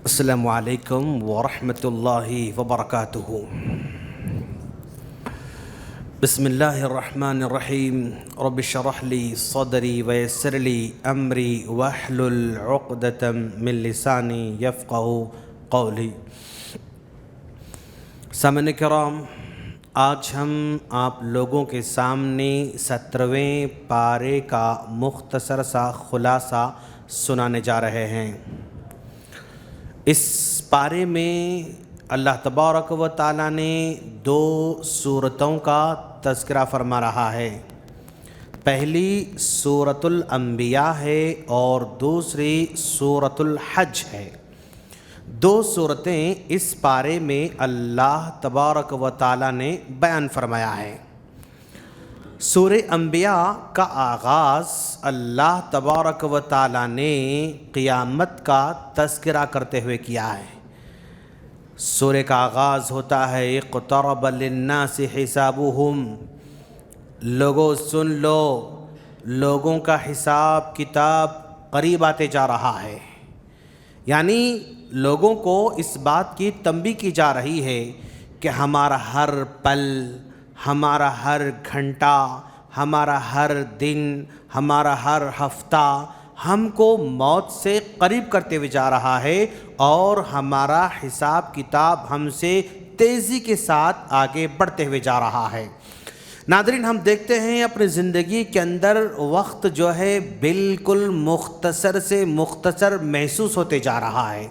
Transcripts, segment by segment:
السلام علیکم ورحمۃ اللہ وبرکاتہ۔ بسم اللہ الرحمن الرحیم۔ رب اشرح لی صدری ویسر لی امری واحلل عقدۃ من لسانی یفقہوا قولی۔ سامعین کرام، آج ہم آپ لوگوں کے سامنے 17ویں پارے کا مختصر سا خلاصہ سنانے جا رہے ہیں۔ اس پارے میں اللہ تبارک و تعالیٰ نے 2 سورتوں کا تذکرہ فرما رہا ہے۔ پہلی سورۃ الانبیاء ہے اور دوسری سورۃ الحج ہے۔ 2 سورتیں اس پارے میں اللہ تبارک و تعالیٰ نے بیان فرمایا ہے۔ سورہ انبیاء کا آغاز اللہ تبارک و تعالیٰ نے قیامت کا تذکرہ کرتے ہوئے کیا ہے۔ سورہ کا آغاز ہوتا ہے اقترب للناس حسابہم، لوگوں سن لو، لوگوں کا حساب کتاب قریب آتے جا رہا ہے۔ یعنی لوگوں کو اس بات کی تنبیہ کی جا رہی ہے کہ ہمارا ہر پل، ہمارا ہر گھنٹہ، ہمارا ہر دن، ہمارا ہر ہفتہ ہم کو موت سے قریب کرتے ہوئے جا رہا ہے اور ہمارا حساب کتاب ہم سے تیزی کے ساتھ آگے بڑھتے ہوئے جا رہا ہے۔ ناظرین، ہم دیکھتے ہیں اپنی زندگی کے اندر وقت جو ہے بالکل مختصر سے مختصر محسوس ہوتے جا رہا ہے۔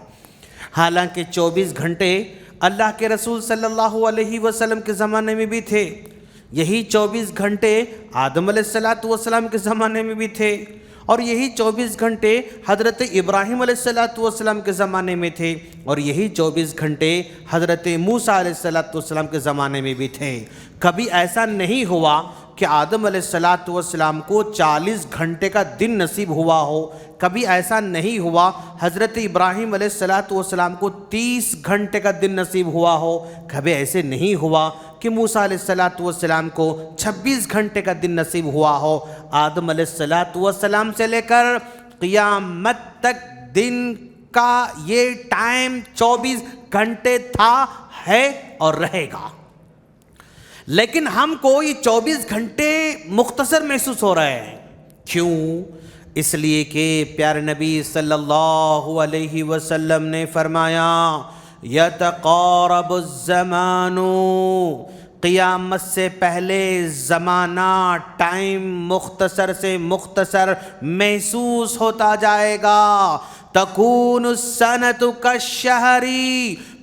حالانکہ 24 گھنٹے اللہ کے رسول صلی اللہ علیہ وسلم کے زمانے میں بھی تھے، یہی 24 گھنٹے آدم علیہ السلام کے زمانے میں بھی تھے، اور یہی 24 گھنٹے حضرت ابراہیم علیہ السلام کے زمانے میں تھے، اور یہی 24 گھنٹے حضرت موسیٰ علیہ السلام کے زمانے میں بھی تھے۔ کبھی ایسا نہیں ہوا کہ آدم علیہ السلام کو 40 گھنٹے کا دن نصیب ہوا ہو، کبھی ایسا نہیں ہوا حضرت ابراہیم علیہ السلام کو 30 گھنٹے کا دن نصیب ہوا ہو، کبھی ایسے نہیں ہوا کہ موسیٰ علیہ السلام کو 26 گھنٹے کا دن نصیب ہوا ہو۔ آدم علیہ السلام سے لے کر قیامت تک دن کا یہ ٹائم 24 گھنٹے تھا، ہے اور رہے گا۔ لیکن ہم کو یہ 24 گھنٹے مختصر محسوس ہو رہے ہیں۔ کیوں؟ اس لیے کہ پیارے نبی صلی اللہ علیہ وسلم نے فرمایا یتقارب الزمان، قیامت سے پہلے زمانہ، ٹائم مختصر سے مختصر محسوس ہوتا جائے گا۔ تکون السنۃ کالشہر،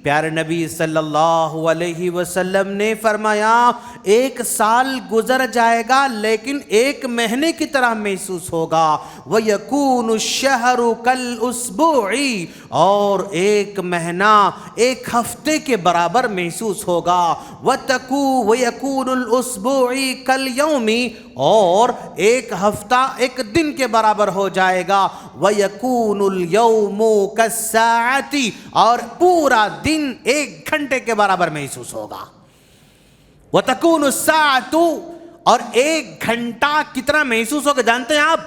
پیارے نبی صلی اللہ علیہ وسلم نے فرمایا 1 سال گزر جائے گا لیکن 1 مہینے کی طرح محسوس ہوگا۔ وَيَكُونُ الشَّهْرُ كَالْأُسْبُوعِ، اور 1 مہینہ 1 ہفتے کے برابر محسوس ہوگا۔ وَيَكُونُ الْأُسْبُوعِ كَالْيَوْمِ، اور 1 ہفتہ 1 دن کے برابر ہو جائے گا۔ وَيَكُونُ الْيَوْمُ كَالسَّاعَةِ، اور پورا دن 1 گھنٹے کے برابر محسوس ہوگا۔ وَتَكُونُ السَّاعَةُ، اور 1 گھنٹہ کتنا محسوس ہوگا جانتے ہیں آپ؟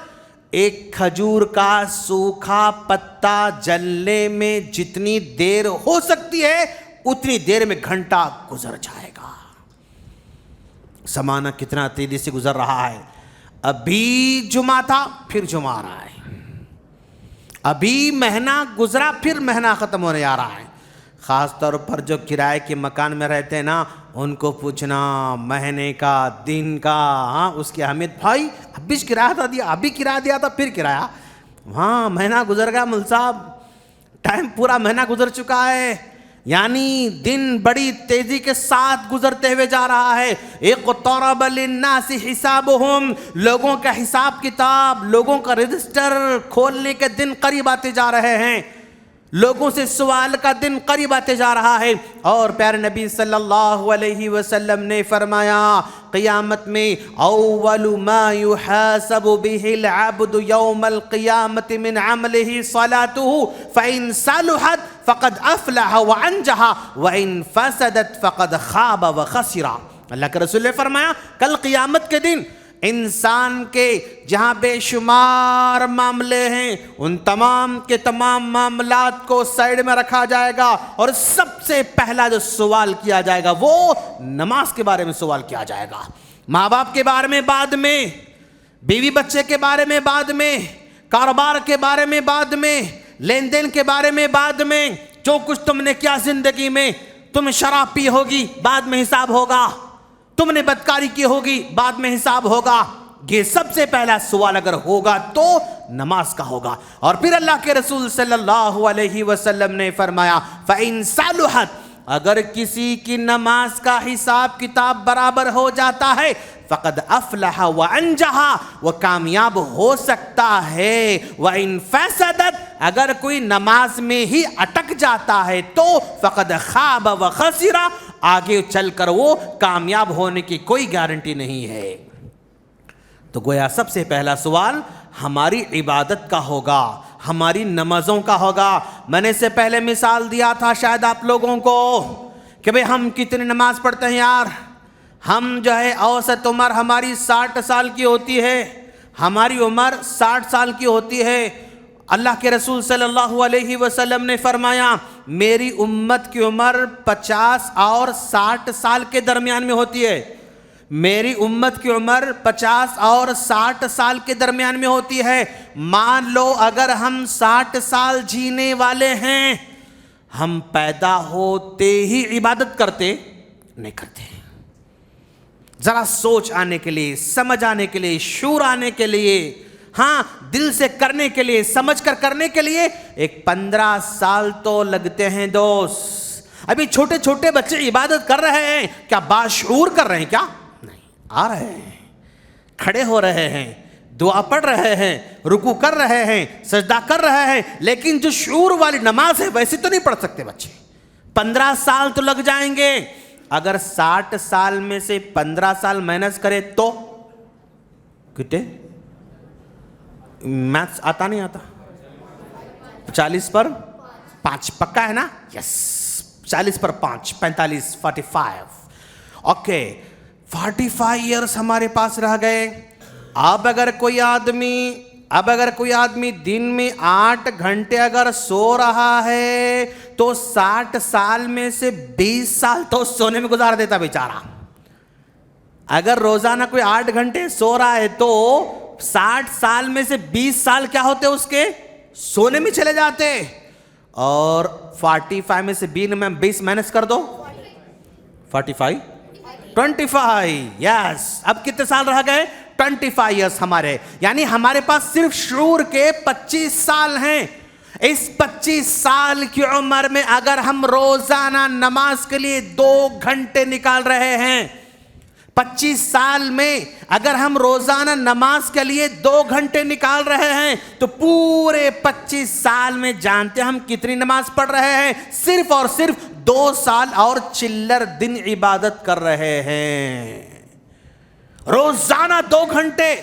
1 کھجور کا سوکھا پتا جلنے میں جتنی دیر ہو سکتی ہے اتنی دیر میں گھنٹہ گزر جائے گا۔ زمانہ کتنا تیزی سے گزر رہا ہے۔ ابھی جمعہ تھا پھر جمعہ آ رہا ہے، ابھی مہینہ گزرا پھر مہینہ ختم ہونے آ رہا ہے۔ خاص طور پر جو کرائے کے مکان میں رہتے ہیں نا، ان کو پوچھنا مہینے کا، دن کا، اس کی اہمیت، بھائی ابھی کرایہ دیا، ابھی کرایہ دیا تھا پھر کرایہ، ہاں مہینہ گزر گیا مل صاحب، ٹائم پورا مہینہ گزر چکا ہے۔ یعنی دن بڑی تیزی کے ساتھ گزرتے ہوئے جا رہا ہے۔ اقترب للناس حسابہم، لوگوں کا حساب کتاب، لوگوں کا رجسٹر کھولنے کے دن قریب آتے جا رہے ہیں، لوگوں سے سوال کا دن قریب آتے جا رہا ہے۔ اور پیارے نبی صلی اللہ علیہ وسلم نے فرمایا قیامت میں اول ما يحاسب به العبد يوم القيامة من عمله صلاته فإن صلحت فقد افلح وانجح وإن فسدت فقد خاب وخسر۔ اللہ کے رسول نے فرمایا کل قیامت کے دن انسان کے جہاں بے شمار معاملے ہیں ان تمام کے تمام معاملات کو سائیڈ میں رکھا جائے گا اور سب سے پہلا جو سوال کیا جائے گا وہ نماز کے بارے میں سوال کیا جائے گا. ماں باپ کے بارے میں بعد میں، بیوی بچے کے بارے میں بعد میں، کاروبار کے بارے میں بعد میں، لین دین کے بارے میں بعد میں، جو کچھ تم نے کیا زندگی میں. تم شراب پی ہوگی بعد میں حساب ہوگا، تم نے بدکاری کی ہوگی بعد میں حساب ہوگا. یہ سب سے پہلا سوال اگر ہوگا تو نماز کا ہوگا. اور پھر اللہ کے رسول صلی اللہ علیہ وسلم نے فرمایا فَإِن صَلُحَتْ، اگر کسی کی نماز کا حساب کتاب برابر ہو جاتا ہے فقد افلح وانجح، وہ کامیاب ہو سکتا ہے. وَإِن فَسَدَتْ، اگر کوئی نماز میں ہی اٹک جاتا ہے تو فقد خاب وخسر، آگے چل کر وہ کامیاب ہونے کی کوئی گارنٹی نہیں ہے. تو گویا سب سے پہلا سوال ہماری عبادت کا ہوگا، ہماری نمازوں کا ہوگا. میں نے اس سے پہلے مثال دیا تھا شاید آپ لوگوں کو کہ بھئی ہم کتنی نماز پڑھتے ہیں یار. ہم جو ہے اوسط عمر ہماری 60 سال کی ہوتی ہے، ہماری عمر 60 سال کی ہوتی ہے. اللہ کے رسول صلی اللہ علیہ وسلم نے فرمایا میری امت کی عمر 50 اور 60 سال کے درمیان میں ہوتی ہے. میری امت کی عمر 50 اور 60 سال کے درمیان میں ہوتی ہے. مان لو اگر ہم 60 سال جینے والے ہیں، ہم پیدا ہوتے ہی عبادت کرتے نہیں کرتے. ذرا سوچ آنے کے لیے، سمجھ آنے کے لیے، شعور آنے کے لیے، ہاں دل سے کرنے کے لیے، سمجھ کر کرنے کے لیے ایک 15 سال تو لگتے ہیں دوست. ابھی چھوٹے چھوٹے بچے عبادت کر رہے ہیں، کیا باشعور کر رہے ہیں؟ کیا نہیں، آ رہے ہیں، کھڑے ہو رہے ہیں، دعا پڑھ رہے ہیں، رکوع کر رہے ہیں، سجدہ کر رہے ہیں، لیکن جو شعور والی نماز ہے ویسے تو نہیں پڑھ سکتے بچے. 15 سال تو لگ جائیں گے. اگر 60 سال میں سے 15 سال مائنس کرے تو کتنے؟ میتھس آتا نہیں آتا؟ 40 پر 5 پکا ہے نا؟ یس، 40 پر 5 45 45. اوکے 45 ایئرس ہمارے پاس رہ گئے. اب اگر کوئی آدمی دن میں 8 گھنٹے اگر سو رہا ہے تو 60 سال میں سے 20 سال تو سونے میں گزار دیتا بیچارہ. اگر روزانہ کوئی 8 گھنٹے سو رہا ہے تو 60 سال میں سے 20 سال کیا ہوتے اس کے؟ سونے میں چلے جاتے. اور 45 میں سے 20 مائنس کر دو، 45 25. یس، اب کتنے سال رہ گئے؟ 25 ایئرس ہمارے. یعنی ہمارے پاس صرف شعور کے 25 سال ہیں. اس 25 سال کی عمر میں اگر ہم روزانہ نماز کے لیے 2 گھنٹے نکال رہے ہیں، 25 سال میں اگر ہم روزانہ نماز کے لیے 2 گھنٹے نکال رہے ہیں تو پورے 25 سال میں جانتے ہم کتنی نماز پڑھ رہے ہیں؟ صرف اور صرف 2 سال اور چلر دن عبادت کر رہے ہیں. روزانہ 2 گھنٹے.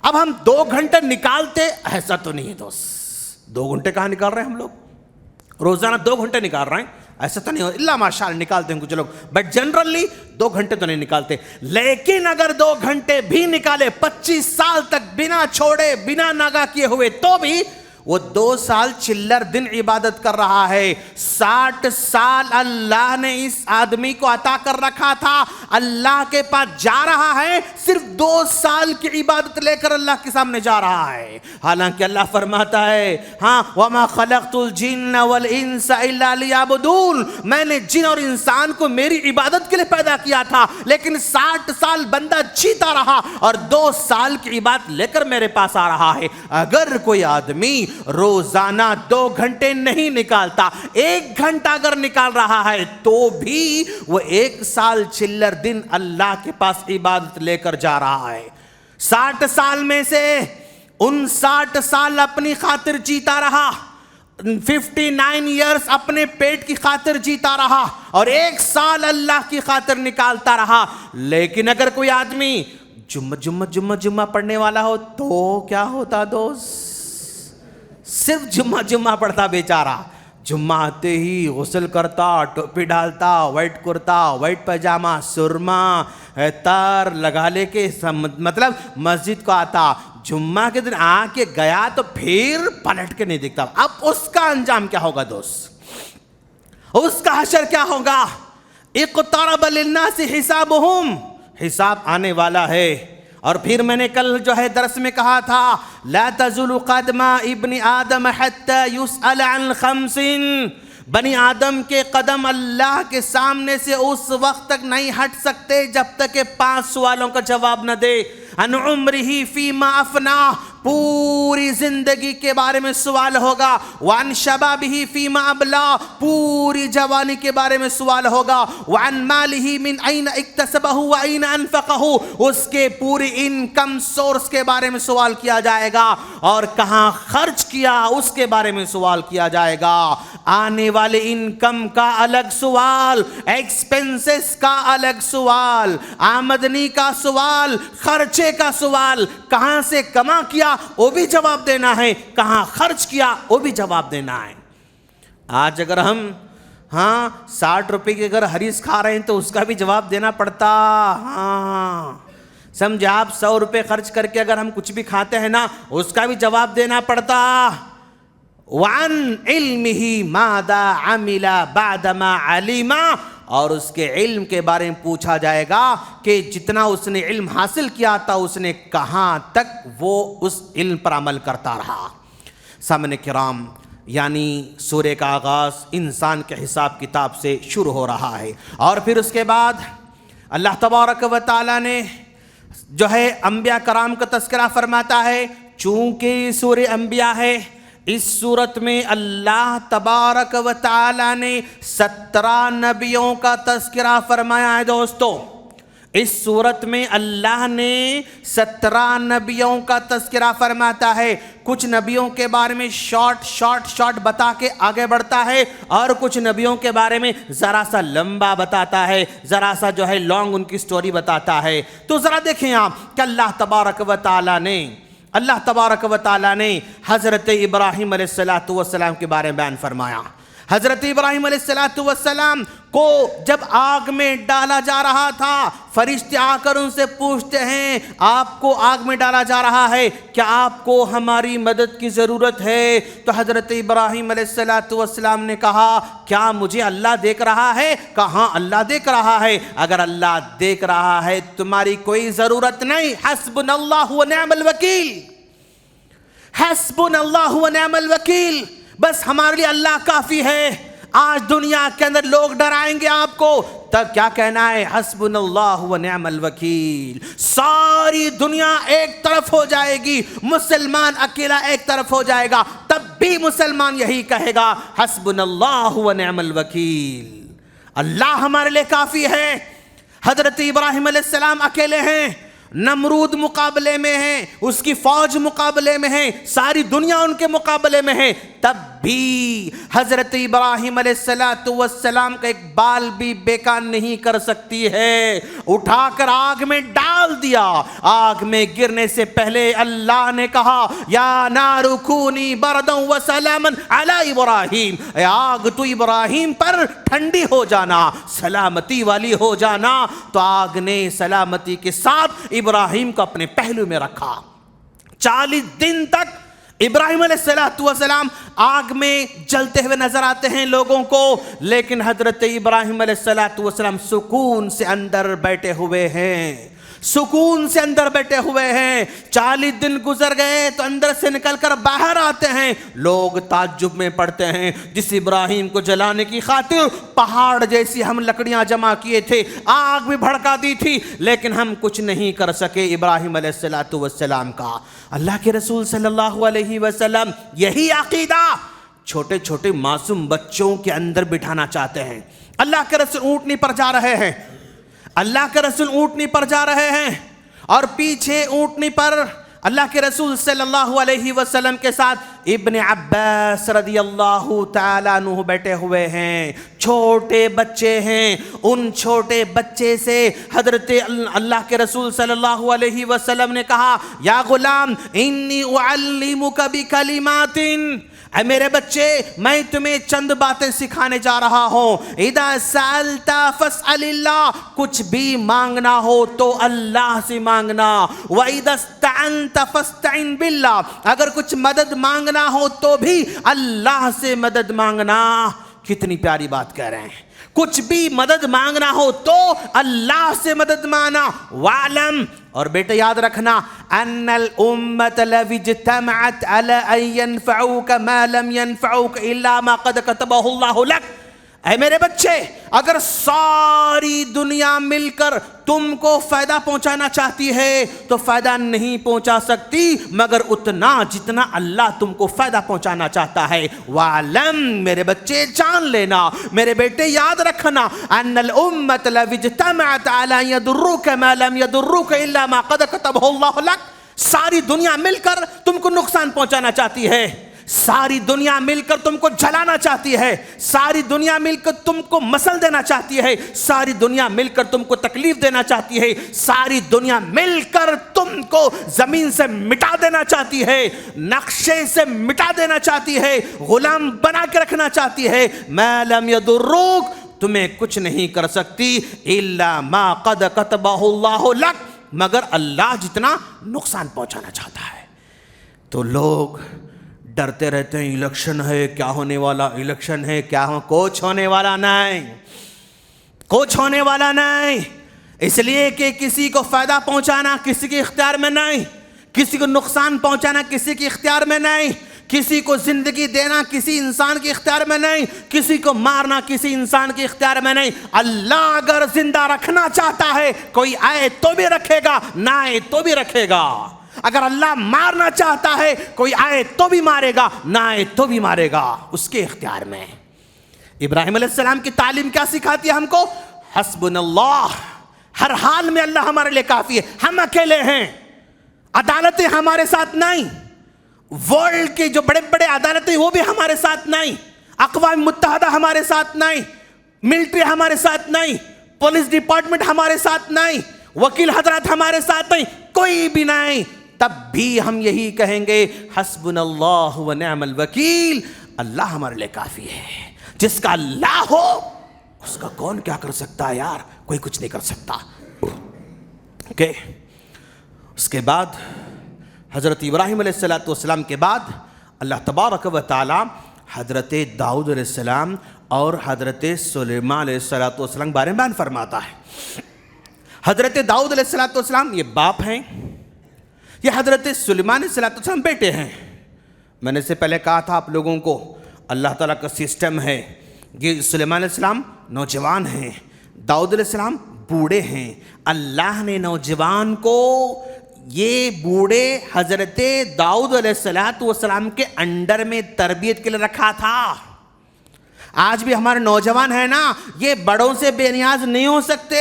اب ہم 2 گھنٹے نکالتے؟ ایسا تو نہیں ہے دوست. 2 گھنٹے کہاں نکال رہے ہیں ہم لوگ؟ روزانہ 2 گھنٹے نکال رہے ہیں ایسا تو نہیں ہو. اللہ ماشاء اللہ نکالتے ہیں کچھ لوگ، بٹ جنرلی 2 گھنٹے تو نہیں نکالتے. لیکن اگر 2 گھنٹے بھی نکالے 25 سال تک بنا چھوڑے بنا ناغا کیے ہوئے تو بھی وہ 2 سال چلر دن عبادت کر رہا ہے. 60 سال اللہ نے اس آدمی کو عطا کر رکھا تھا، اللہ کے پاس جا رہا ہے صرف 2 سال کی عبادت لے کر اللہ کے سامنے جا رہا ہے. حالانکہ اللہ فرماتا ہے ہاں وَمَا خَلَقْتُ الْجِنَّ وَالْإِنسَ إِلَّا لِيَعْبُدُونَ، میں نے جن اور انسان کو میری عبادت کے لیے پیدا کیا تھا. لیکن 60 سال بندہ جیتا رہا اور 2 سال کی عبادت لے کر میرے پاس آ رہا ہے. اگر کوئی آدمی روزانہ 2 گھنٹے نہیں نکالتا، 1 گھنٹہ اگر نکال رہا ہے تو بھی وہ 1 سال چلر دن اللہ کے پاس عبادت لے کر جا رہا ہے. 60 سال میں سے 59 سال اپنی خاطر جیتا رہا، 59 ایئرس اپنے پیٹ کی خاطر جیتا رہا اور 1 سال اللہ کی خاطر نکالتا رہا. لیکن اگر کوئی آدمی جمعہ پڑھنے والا ہو تو کیا ہوتا دوست؟ صرف جمعہ پڑھتا بیچارہ، جمعہ آتے ہی غسل کرتا، ٹوپی ڈالتا، وائٹ کرتا، وائٹ پاجامہ، سرما، تار لگا لے کے مطلب مسجد کو آتا. جمعہ کے دن آ کے گیا تو پھر پلٹ کے نہیں دکھتا. اب اس کا انجام کیا ہوگا دوست؟ اس کا حشر کیا ہوگا؟ اقترب للناس حسابہم، حساب آنے والا ہے. اور پھر میں نے کل جو ہے درس میں کہا تھا لا تزول قدم ابن آدم حتی یسأل عن خمس، بنی آدم کے قدم اللہ کے سامنے سے اس وقت تک نہیں ہٹ سکتے جب تک کہ 5 سوالوں کا جواب نہ دے. ان عمرہ فیما افنا، پوری زندگی کے بارے میں سوال ہوگا. وعن شبابہ فیما ابلا، پوری جوانی کے بارے میں سوال ہوگا. وعن مالہ من این اکتسبہ وین انفقہ، اس کے پوری انکم سورس کے بارے میں سوال کیا جائے گا، اور کہاں خرچ کیا اس کے بارے میں سوال کیا جائے گا. آنے والے انکم کا الگ سوال، ایکسپنسز کا الگ سوال، آمدنی کا سوال، خرچے کا سوال. کہاں سے کما کیا وہ بھی جواب دینا ہے، کہاں خرچ کیا وہ بھی جواب دینا ہے. آج اگر ہم 60 روپے کی اگر ہریس کھا رہے ہیں تو اس کا بھی جواب دینا پڑتا. سمجھے آپ 100 روپے خرچ کر کے اگر ہم کچھ بھی کھاتے ہیں نا اس کا بھی جواب دینا پڑتا. وعن علمہ ماذا عمل بعدما علم، اور اس کے علم کے بارے میں پوچھا جائے گا کہ جتنا اس نے علم حاصل کیا تھا اس نے کہاں تک وہ اس علم پر عمل کرتا رہا. سامعین کرام، یعنی سورہ کا آغاز انسان کے حساب کتاب سے شروع ہو رہا ہے، اور پھر اس کے بعد اللہ تبارک و تعالیٰ نے جو ہے انبیاء کرام کا تذکرہ فرماتا ہے. چونکہ سورہ انبیاء ہے، اس صورت میں اللہ تبارک و تعالی نے 17 نبیوں کا تذکرہ فرمایا ہے. دوستو، اس صورت میں اللہ نے 17 نبیوں کا تذکرہ فرماتا ہے. کچھ نبیوں کے بارے میں شارٹ بتا کے آگے بڑھتا ہے، اور کچھ نبیوں کے بارے میں ذرا سا لمبا بتاتا ہے، ذرا سا جو ہے لانگ ان کی سٹوری بتاتا ہے. تو ذرا دیکھیں آپ کہ اللہ تبارک و تعالیٰ نے حضرت ابراہیم علیہ السلام کے بارے میں بیان فرمایا. حضرت ابراہیم علیہ السلام کو جب آگ میں ڈالا جا رہا تھا، فرشتے آ کر ان سے پوچھتے ہیں آپ کو آگ میں ڈالا جا رہا ہے، کیا آپ کو ہماری مدد کی ضرورت ہے؟ تو حضرت ابراہیم علیہ السلام نے کہا کیا مجھے اللہ دیکھ رہا ہے؟ کہا ہاں اللہ دیکھ رہا ہے. اگر اللہ دیکھ رہا ہے تمہاری کوئی ضرورت نہیں. حسبنا اللہ و نعم الوکیل، حسبنا اللہ و نعم الوکیل، بس ہمارے لیے اللہ کافی ہے. آج دنیا کے اندر لوگ ڈرائیں گے آپ کو، تب کیا کہنا ہے؟ حسبنا اللہ و نعم الوکیل. ساری دنیا ایک طرف ہو جائے گی، مسلمان اکیلا ایک طرف ہو جائے گا، تب بھی مسلمان یہی کہے گا حسبنا اللہ و نعم الوکیل. اللہ ہمارے لیے کافی ہے. حضرت ابراہیم علیہ السلام اکیلے ہیں، نمرود مقابلے میں ہے، اس کی فوج مقابلے میں ہے، ساری دنیا ان کے مقابلے میں ہے، تب بھی حضرت ابراہیم علیہ السلام کا ایک بال بھی بیکار نہیں کر سکتی ہے. اٹھا کر آگ میں ڈال دیا. آگ میں گرنے سے پہلے اللہ نے کہا یا نار کونی بردا وسلاما علی ابراہیم، اے آگ تو ابراہیم پر ٹھنڈی ہو جانا، سلامتی والی ہو جانا. تو آگ نے سلامتی کے ساتھ ابراہیم کو اپنے پہلو میں رکھا. 40 دن تک ابراہیم علیہ السلام آگ میں جلتے ہوئے نظر آتے ہیں لوگوں کو، لیکن حضرت ابراہیم علیہ السلام سکون سے اندر بیٹھے ہوئے ہیں، سکون سے اندر بیٹھے ہوئے ہیں. 40 دن گزر گئے تو اندر سے نکل کر باہر آتے ہیں. لوگ تعجب میں پڑتے ہیں، جس ابراہیم کو جلانے کی خاطر پہاڑ جیسی ہم لکڑیاں جمع کیے تھے، آگ بھی بھڑکا دی تھی، لیکن ہم کچھ نہیں کر سکے ابراہیم علیہ السلام کا. اللہ کے رسول صلی اللہ علیہ وسلم یہی عقیدہ چھوٹے چھوٹے معصوم بچوں کے اندر بٹھانا چاہتے ہیں. اللہ کے رسول اونٹنی پر جا رہے ہیں، اللہ کے رسول اونٹنی پر جا رہے ہیں، اور پیچھے اونٹنی پر اللہ کے رسول صلی اللہ علیہ وسلم کے ساتھ ابن عباس رضی اللہ تعالیٰ عنہ بیٹھے ہوئے ہیں. چھوٹے بچے ہیں. ان چھوٹے بچے سے حضرت اللہ کے رسول صلی اللہ علیہ وسلم نے کہا یا غلام انی اعلمک بکلمات، اے میرے بچے، میں تمہیں چند باتیں سکھانے جا رہا ہوں۔ اذا سألت فاسأل اللہ، کچھ بھی مانگنا ہو تو اللہ سے مانگنا۔ وَإِذَا اسْتَعَنْتَ فَاسْتَعِنْ بِاللَّهِ، اگر کچھ مدد مانگنا ہو تو بھی اللہ سے مدد مانگنا۔ کتنی پیاری بات کہہ رہے ہیں، کچھ بھی مدد مانگنا ہو تو اللہ سے مدد مانگنا۔ وَعْلَمْ، اور بیٹے یاد رکھنا، ان الامت لو اجتمعت علی ان ينفعوک ما لم ينفعوک الا ما قد كتبه اللہ لک۔ اے میرے بچے، اگر ساری دنیا مل کر تم کو فائدہ پہنچانا چاہتی ہے تو فائدہ نہیں پہنچا سکتی مگر اتنا جتنا اللہ تم کو فائدہ پہنچانا چاہتا ہے۔ وَعْلَمْ، میرے بچے جان لینا، میرے بیٹے یاد رکھنا، ان الامت لو اجتمعت علی ان يضروک ما لم يضروک الا ما قد كتبه اللہ لک۔ ساری دنیا مل کر تم کو نقصان پہنچانا چاہتی ہے، ساری دنیا مل کر تم کو جلانا چاہتی ہے، ساری دنیا مل کر تم کو مسل دینا چاہتی ہے، ساری دنیا مل کر تم کو تکلیف دینا چاہتی ہے، ساری دنیا مل کر تم کو زمین سے مٹا دینا چاہتی ہے، نقشے سے مٹا دینا چاہتی ہے، غلام بنا کے رکھنا چاہتی ہے۔ ما لم يضروک، تمہیں کچھ نہیں کر سکتی، الا ما قد كتبه اللہ لک، مگر اللہ جتنا نقصان پہنچانا چاہتا ہے۔ تو لوگ ڈرتے رہتے ہیں، الیکشن ہے، کیا ہونے والا، الیکشن ہے کیا ہو، کچھ ہونے والا نہیں، کچھ ہونے والا نہیں، اس لیے کہ کسی کو فائدہ پہنچانا کسی کے اختیار میں نہیں، کسی کو نقصان پہنچانا کسی کے اختیار میں نہیں، کسی کو زندگی دینا کسی انسان کے اختیار میں نہیں، کسی کو مارنا کسی انسان کے اختیار میں نہیں۔ اللہ اگر زندہ رکھنا چاہتا ہے، کوئی آئے تو بھی رکھے گا، نہ آئے تو بھی رکھے گا۔ اگر اللہ مارنا چاہتا ہے، کوئی آئے تو بھی مارے گا، نہ آئے تو بھی مارے گا، اس کے اختیار میں۔ ابراہیم علیہ السلام کی تعلیم کیا سکھاتی ہے ہم کو؟ حسبنا اللہ، ہر حال میں اللہ ہمارے لیے کافی ہے، ہم اکیلے ہیں، عدالتیں ہمارے ساتھ نہیں، ورلڈ کے جو بڑے بڑے عدالتیں وہ بھی ہمارے ساتھ نہیں، اقوام متحدہ ہمارے ساتھ نہیں، ملٹری ہمارے ساتھ نہیں، پولیس ڈپارٹمنٹ ہمارے ساتھ نہیں، وکیل حضرات ہمارے ساتھ نہیں، کوئی بھی نہیں، تب بھی ہم یہی کہیں گے حسبنا اللہ و نعم الوکیل، اللہ ہمارے لیے کافی ہے۔ جس کا اللہ ہو اس کا کون کیا کر سکتا ہے یار، کوئی کچھ نہیں کر سکتا۔ اس کے بعد حضرت ابراہیم علیہ السلام کے بعد اللہ تبارک و تعالی حضرت داؤد علیہ السلام اور حضرت سلیمان علیہ السلام کے بارے میں بیان فرماتا ہے۔ حضرت داؤد علیہ السلام یہ باپ ہیں، یہ حضرت سلیمان علیہ السلام بیٹے ہیں۔ میں نے اس سے پہلے کہا تھا آپ لوگوں کو، اللہ تعالیٰ کا سسٹم ہے، یہ سلیمان علیہ السلام نوجوان ہیں، داؤد علیہ السلام بوڑھے ہیں۔ اللہ نے نوجوان کو یہ بوڑھے حضرت داؤد علیہ السلام کے انڈر میں تربیت کے لیے رکھا تھا۔ آج بھی ہمارے نوجوان ہیں نا، یہ بڑوں سے بے نیاز نہیں ہو سکتے،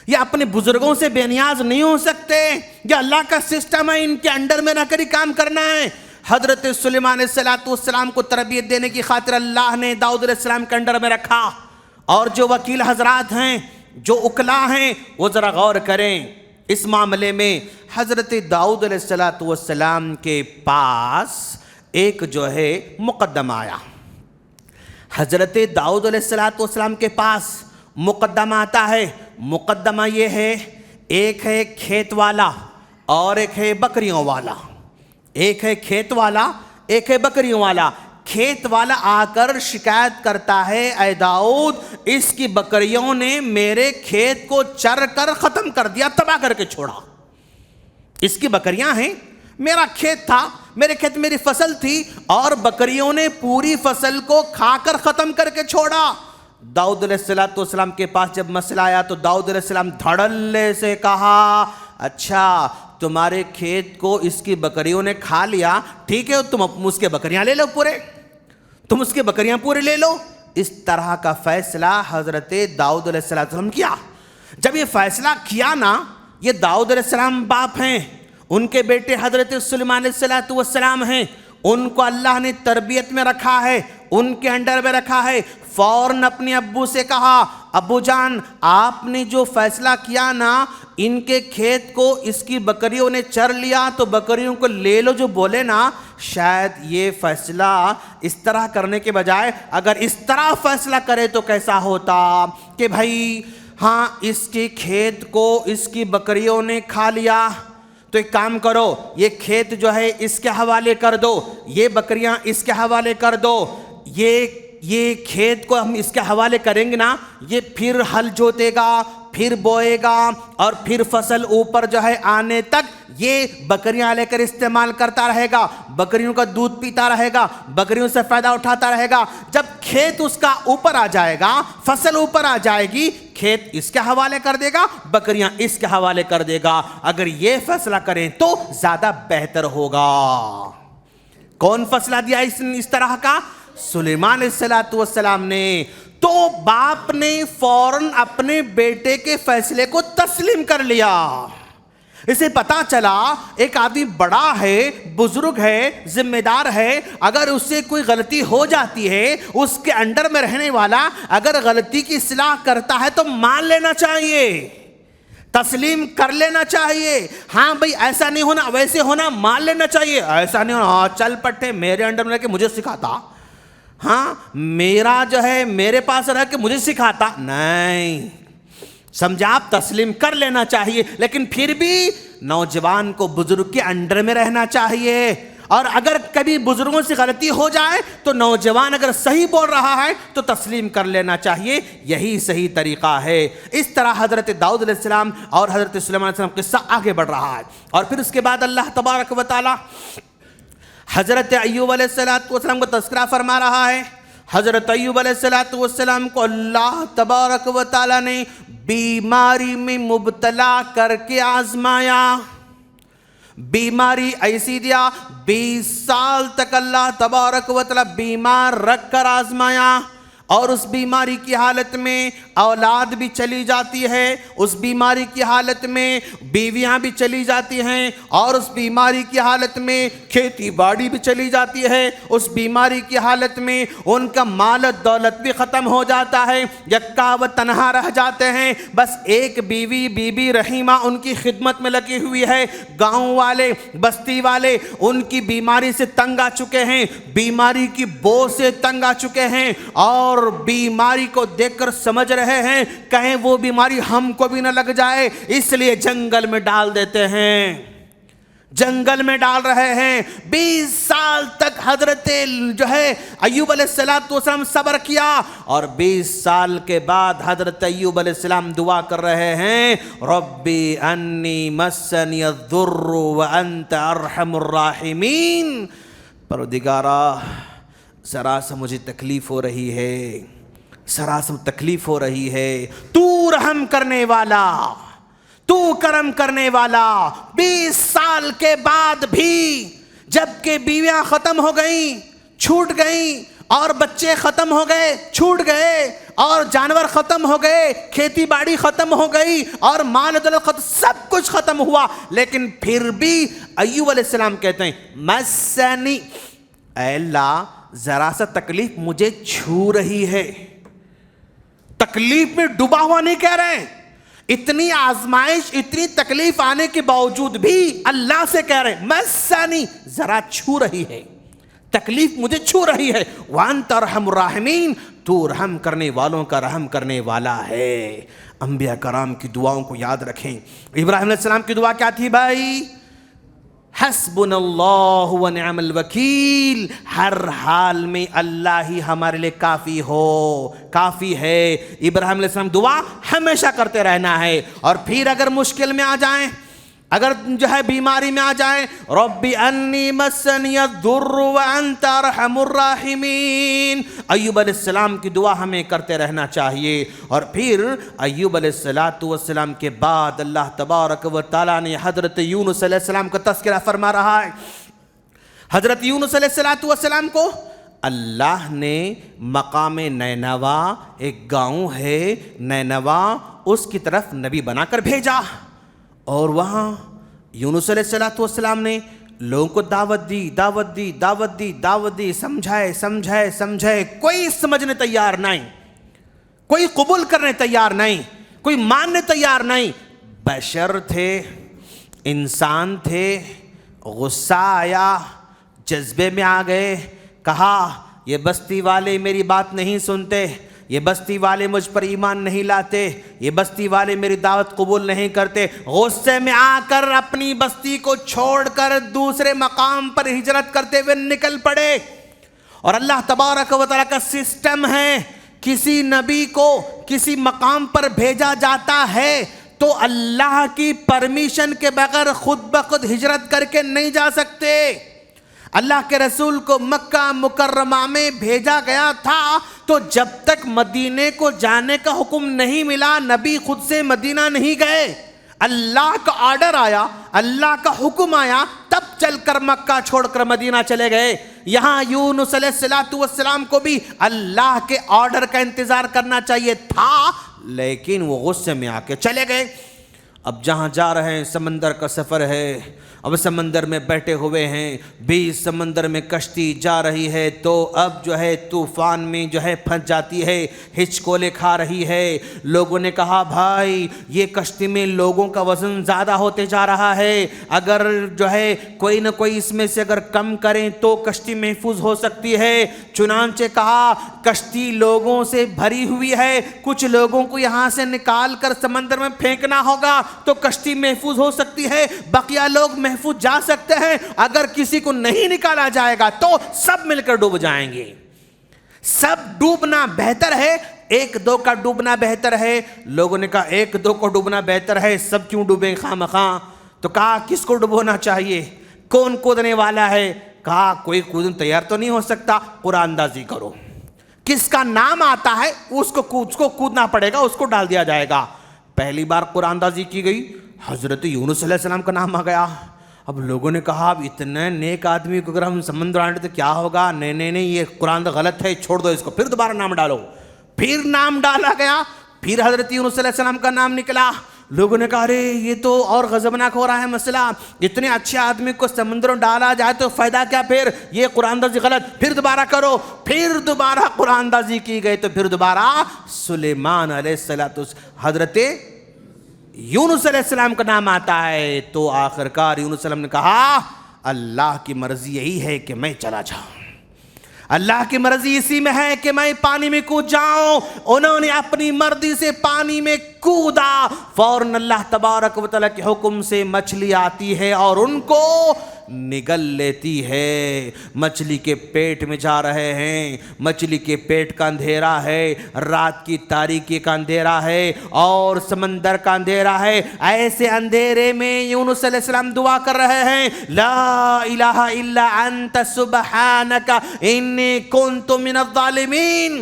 یہ اپنے بزرگوں سے بے نیاز نہیں ہو سکتے، یہ اللہ کا سسٹم ہے، ان کے انڈر میں رہ کر ہی کام کرنا ہے۔ حضرت سلیمان علیہ السلام کو تربیت دینے کی خاطر اللہ نے داؤد علیہ السلام کے انڈر میں رکھا۔ اور جو وکیل حضرات ہیں، جو اکلا ہیں، وہ ذرا غور کریں اس معاملے میں۔ حضرت داؤد علیہ السلام کے پاس ایک جو ہے مقدمہ آیا، حضرت داؤد علیہ السلام کے پاس مقدمہ آتا ہے۔ مقدمہ یہ ہے، ایک ہے کھیت والا اور ایک ہے بکریوں والا، ایک ہے کھیت والا ایک ہے بکریوں والا۔ کھیت والا آ کر شکایت کرتا ہے، اے داؤد، اس کی بکریوں نے میرے کھیت کو چر کر ختم کر دیا، تباہ کر کے چھوڑا۔ اس کی بکریاں ہیں، میرا کھیت تھا، میرے کھیت میری فصل تھی، اور بکریوں نے پوری فصل کو کھا کر ختم کر کے چھوڑا۔ داؤد علیہ السلام کے پاس جب مسئلہ آیا تو داؤد علیہ السلام دھڑلے سے کہا، اچھا تمہارے کھیت کو اس کی بکریوں نے کھا لیا، ٹھیک ہے، تم اس کے بکریاں لے لو پورے، تم اس کے بکریاں پورے لے لو۔ اس طرح کا فیصلہ حضرت داؤد علیہ السلام کیا۔ جب یہ فیصلہ کیا نا، یہ داؤد علیہ السلام باپ ہیں، ان کے بیٹے حضرت سلیمان علیہ السلام ہیں، ان کو اللہ نے تربیت میں رکھا ہے، ان کے انڈر میں رکھا ہے۔ فوراً اپنے ابو سے کہا، ابو جان آپ نے جو فیصلہ کیا نا، ان کے کھیت کو اس کی بکریوں نے چر لیا، تو بکریوں کو لے لو جو بولے نا، شاید یہ فیصلہ اس طرح کرنے کے بجائے اگر اس طرح فیصلہ کرے تو کیسا ہوتا کہ بھائی ہاں اس کے کھیت کو اس کی بکریوں نے کھا لیا، تو ایک کام کرو، یہ کھیت جو ہے اس کے حوالے کر دو، یہ بکریاں اس کے حوالے کر دو، یہ کھیت کو ہم اس کے حوالے کریں گے نا، یہ پھر ہل جوتے گا، پھر بوئے گا، اور پھر فصل اوپر جو ہے آنے تک یہ بکریاں لے کر استعمال کرتا رہے گا، بکریوں کا دودھ پیتا رہے گا، بکریوں سے فائدہ اٹھاتا رہے گا۔ جب کھیت اس کا اوپر آ جائے گا، فصل اوپر آ جائے گی، کھیت اس کے حوالے کر دے گا، بکریاں اس کے حوالے کر دے گا۔ اگر یہ فیصلہ کریں تو زیادہ بہتر ہوگا۔ کون فیصلہ دیا اس طرح کا؟ سلیمان علیہ السلام نے۔ تو باپ نے فوراً اپنے بیٹے کے فیصلے کو تسلیم کر لیا۔ اسے پتا چلا ایک آدمی بڑا ہے، بزرگ ہے، ذمہ دار ہے، اگر اس سے کوئی غلطی ہو جاتی ہے، اس کے انڈر میں رہنے والا اگر غلطی کی اصلاح کرتا ہے تو مان لینا چاہیے، تسلیم کر لینا چاہیے۔ ہاں بھئی ایسا نہیں ہونا، ویسے ہونا، مان لینا چاہیے۔ ایسا نہیں ہونا چل پٹے میرے انڈر میں رہ کے مجھے سکھاتا، ہاں میرا جو ہے میرے پاس رہ کے مجھے سکھاتا، نہیں، سمجھا؟ آپ تسلیم کر لینا چاہیے، لیکن پھر بھی نوجوان کو بزرگ کے انڈر میں رہنا چاہیے۔ اور اگر کبھی بزرگوں سے غلطی ہو جائے تو نوجوان اگر صحیح بول رہا ہے تو تسلیم کر لینا چاہیے، یہی صحیح طریقہ ہے۔ اس طرح حضرت داؤد علیہ السلام اور حضرت سلیمان علیہ السلام قصہ آگے بڑھ رہا ہے۔ اور پھر اس کے بعد اللہ تبارک و تعالی حضرت ایوب علیہ السلام کو تذکرہ فرما رہا ہے۔ حضرت ایوب علیہ السلام کو اللہ تبارک و تعالی نے بیماری میں مبتلا کر کے آزمایا، بیماری ایسی دیا، 20 سال تک اللہ تبارک و تعالی بیمار رکھ کر آزمایا، اور اس بیماری کی حالت میں اولاد بھی چلی جاتی ہے، اس بیماری کی حالت میں بیویاں بھی چلی جاتی ہیں، اور اس بیماری کی حالت میں کھیتی باڑی بھی چلی جاتی ہے، اس بیماری کی حالت میں ان کا مال دولت بھی ختم ہو جاتا ہے، یکا و تنہا رہ جاتے ہیں، بس ایک بیوی بی بی رحیمہ ان کی خدمت میں لگی ہوئی ہے۔ گاؤں والے، بستی والے ان کی بیماری سے تنگ آ چکے ہیں، بیماری کی بو سے تنگ آ چکے ہیں، اور بیماری کو دیکھ کر سمجھ رہے ہیں کہیں وہ بیماری ہم کو بھی نہ لگ جائے، اس لیے جنگل میں ڈال دیتے ہیں، جنگل میں ڈال رہے ہیں۔ 20 سال تک حضرت جو ہے ایوب علیہ السلام صبر کیا، اور 20 سال کے بعد حضرت ایوب علیہ السلام دعا کر رہے ہیں، ربی انی مسنی الضر وانت ارحم الراحمین، پروردگارا ذرا سا مجھے تکلیف ہو رہی ہے، ذرا سا تکلیف ہو رہی ہے، تو رحم کرنے والا، تو کرم کرنے والا۔ 20 سال کے بعد بھی جبکہ بیویاں ختم ہو گئیں، چھوٹ گئیں، اور بچے ختم ہو گئے، چھوٹ گئے، اور جانور ختم ہو گئے، کھیتی باڑی ختم ہو گئی، اور مال دولت ختم، سب کچھ ختم ہوا، لیکن پھر بھی ایوب علیہ السلام کہتے ہیں مسنی، اے اللہ ذرا سا تکلیف مجھے چھو رہی ہے، تکلیف میں ڈوبا ہوا نہیں کہہ رہے ہیں، اتنی آزمائش، اتنی تکلیف آنے کے باوجود بھی اللہ سے کہہ رہے ہیں مسنی، ذرا چھو رہی ہے، تکلیف مجھے چھو رہی ہے، وانت ارحم الراحمین، تو رحم کرنے والوں کا رحم کرنے والا ہے۔ انبیاء کرام کی دعاؤں کو یاد رکھیں۔ ابراہیم علیہ السلام کی دعا کیا تھی بھائی؟ حسبنا اللہ ونعم الوکیل، ہر حال میں اللہ ہی ہمارے لئے کافی ہو، کافی ہے۔ ابراہیم علیہ السلام دعا ہمیشہ کرتے رہنا ہے۔ اور پھر اگر مشکل میں آ جائیں، اگر جو ہے بیماری میں آ جائیں، ربی انی مسنی الضر وانت ارحم الراحمین، ایوب علیہ السلام کی دعا ہمیں کرتے رہنا چاہیے۔ اور پھر ایوب علیہ السلام کے بعد اللہ تبارک و تعالیٰ نے حضرت یونس علیہ السلام کا تذکرہ فرما رہا ہے۔ حضرت یونس علیہ السلام کو اللہ نے مقام نینوا، ایک گاؤں ہے نینوا، اس کی طرف نبی بنا کر بھیجا، اور وہاں یونس علیہ السلام نے لوگوں کو دعوت دی، سمجھائے، کوئی سمجھنے تیار نہیں، کوئی قبول کرنے تیار نہیں، کوئی ماننے تیار نہیں۔ بشر تھے، انسان تھے، غصہ آیا، جذبے میں آ گئے، کہا یہ بستی والے میری بات نہیں سنتے، یہ بستی والے مجھ پر ایمان نہیں لاتے، یہ بستی والے میری دعوت قبول نہیں کرتے۔ غصے میں آ کر اپنی بستی کو چھوڑ کر دوسرے مقام پر ہجرت کرتے ہوئے نکل پڑے۔ اور اللہ تبارک و تعالیٰ کا سسٹم ہے، کسی نبی کو کسی مقام پر بھیجا جاتا ہے تو اللہ کی پرمیشن کے بغیر خود بخود ہجرت کر کے نہیں جا سکتے۔ اللہ کے رسول کو مکہ مکرمہ میں بھیجا گیا تھا تو جب تک مدینے کو جانے کا حکم نہیں ملا نبی خود سے مدینہ نہیں گئے۔ اللہ کا آرڈر آیا، اللہ کا حکم آیا، تب چل کر مکہ چھوڑ کر مدینہ چلے گئے۔ یہاں یونس علیہ السلام کو بھی اللہ کے آرڈر کا انتظار کرنا چاہیے تھا، لیکن وہ غصے میں آ کے چلے گئے۔ اب جہاں جا رہے ہیں سمندر کا سفر ہے، اب سمندر میں بیٹھے ہوئے ہیں، بیچ سمندر میں کشتی جا رہی ہے تو اب جو ہے طوفان میں جو ہے پھنس جاتی ہے، ہچکولے کھا رہی ہے۔ لوگوں نے کہا بھائی یہ کشتی میں لوگوں کا وزن زیادہ ہوتے جا رہا ہے، اگر جو ہے کوئی نہ کوئی اس میں سے اگر کم کریں تو کشتی محفوظ ہو سکتی ہے۔ چنانچہ کہا کشتی لوگوں سے بھری ہوئی ہے، کچھ لوگوں کو یہاں سے نکال کر سمندر میں پھینکنا ہوگا تو کشتی محفوظ ہو سکتی ہے، بقیہ لوگ محفوظ جا سکتے ہیں، اگر کسی کو نہیں نکالا جائے گا تو سب مل کر ڈوب جائیں گے۔ سب ڈوبنا بہتر ہے، ایک دو کا ڈوبنا بہتر ہے۔ لوگوں نے کہا ایک دو کو ڈوبنا بہتر ہے، سب کیوں ڈوبیں خواہ مخواہ؟ تو کہا کس کو ڈوبونا چاہیے، کون کودنے والا ہے؟ کہا کوئی کودنے تیار تو نہیں ہو سکتا، قرآن اندازی کرو، کس کا نام آتا ہے اس کو کودنا پڑے گا، اس کو ڈال دیا جائے گا۔ پہلی بار قرآن اندازی کی گئی، حضرت یونس علیہ السلام کا نام آ گیا۔ اب لوگوں نے کہا اب اتنے نیک آدمی کو اگر ہم سمندر آنے تو کیا ہوگا؟ نہیں یہ قرآن غلط ہے، چھوڑ دو اس کو، پھر دوبارہ نام ڈالو۔ پھر نام ڈالا گیا، پھر حضرت یونس علیہ السلام کا نام نکلا۔ لوگوں نے کہا ارے یہ تو اور غضبناک ہو رہا ہے مسئلہ، اتنے اچھے آدمی کو سمندر میں ڈالا جائے تو فائدہ کیا؟ پھر یہ قرآن اندازی غلط، پھر دوبارہ کرو۔ پھر دوبارہ قرآن اندازی کی گئی تو پھر دوبارہ سلیمان علیہ السلام، حضرت یونس علیہ السلام کا نام آتا ہے۔ تو آخرکار یونس علیہ السلام نے کہا اللہ کی مرضی یہی ہے کہ میں چلا جاؤں، اللہ کی مرضی اسی میں ہے کہ میں پانی میں کود جاؤں۔ انہوں نے اپنی مرضی سے پانی میں کودا، فوراً اللہ تبارک و تعالیٰ کے حکم سے مچھلی آتی ہے اور ان کو نگل لیتی ہے۔ مچھلی کے پیٹ میں جا رہے ہیں، مچھلی کے پیٹ کا اندھیرا ہے، رات کی تاریکی کا اندھیرا ہے اور سمندر کا اندھیرا ہے۔ ایسے اندھیرے میں یونس علیہ السلام دعا کر رہے ہیں، لا الہ الا انت سبحانک انی کنت من الظالمین۔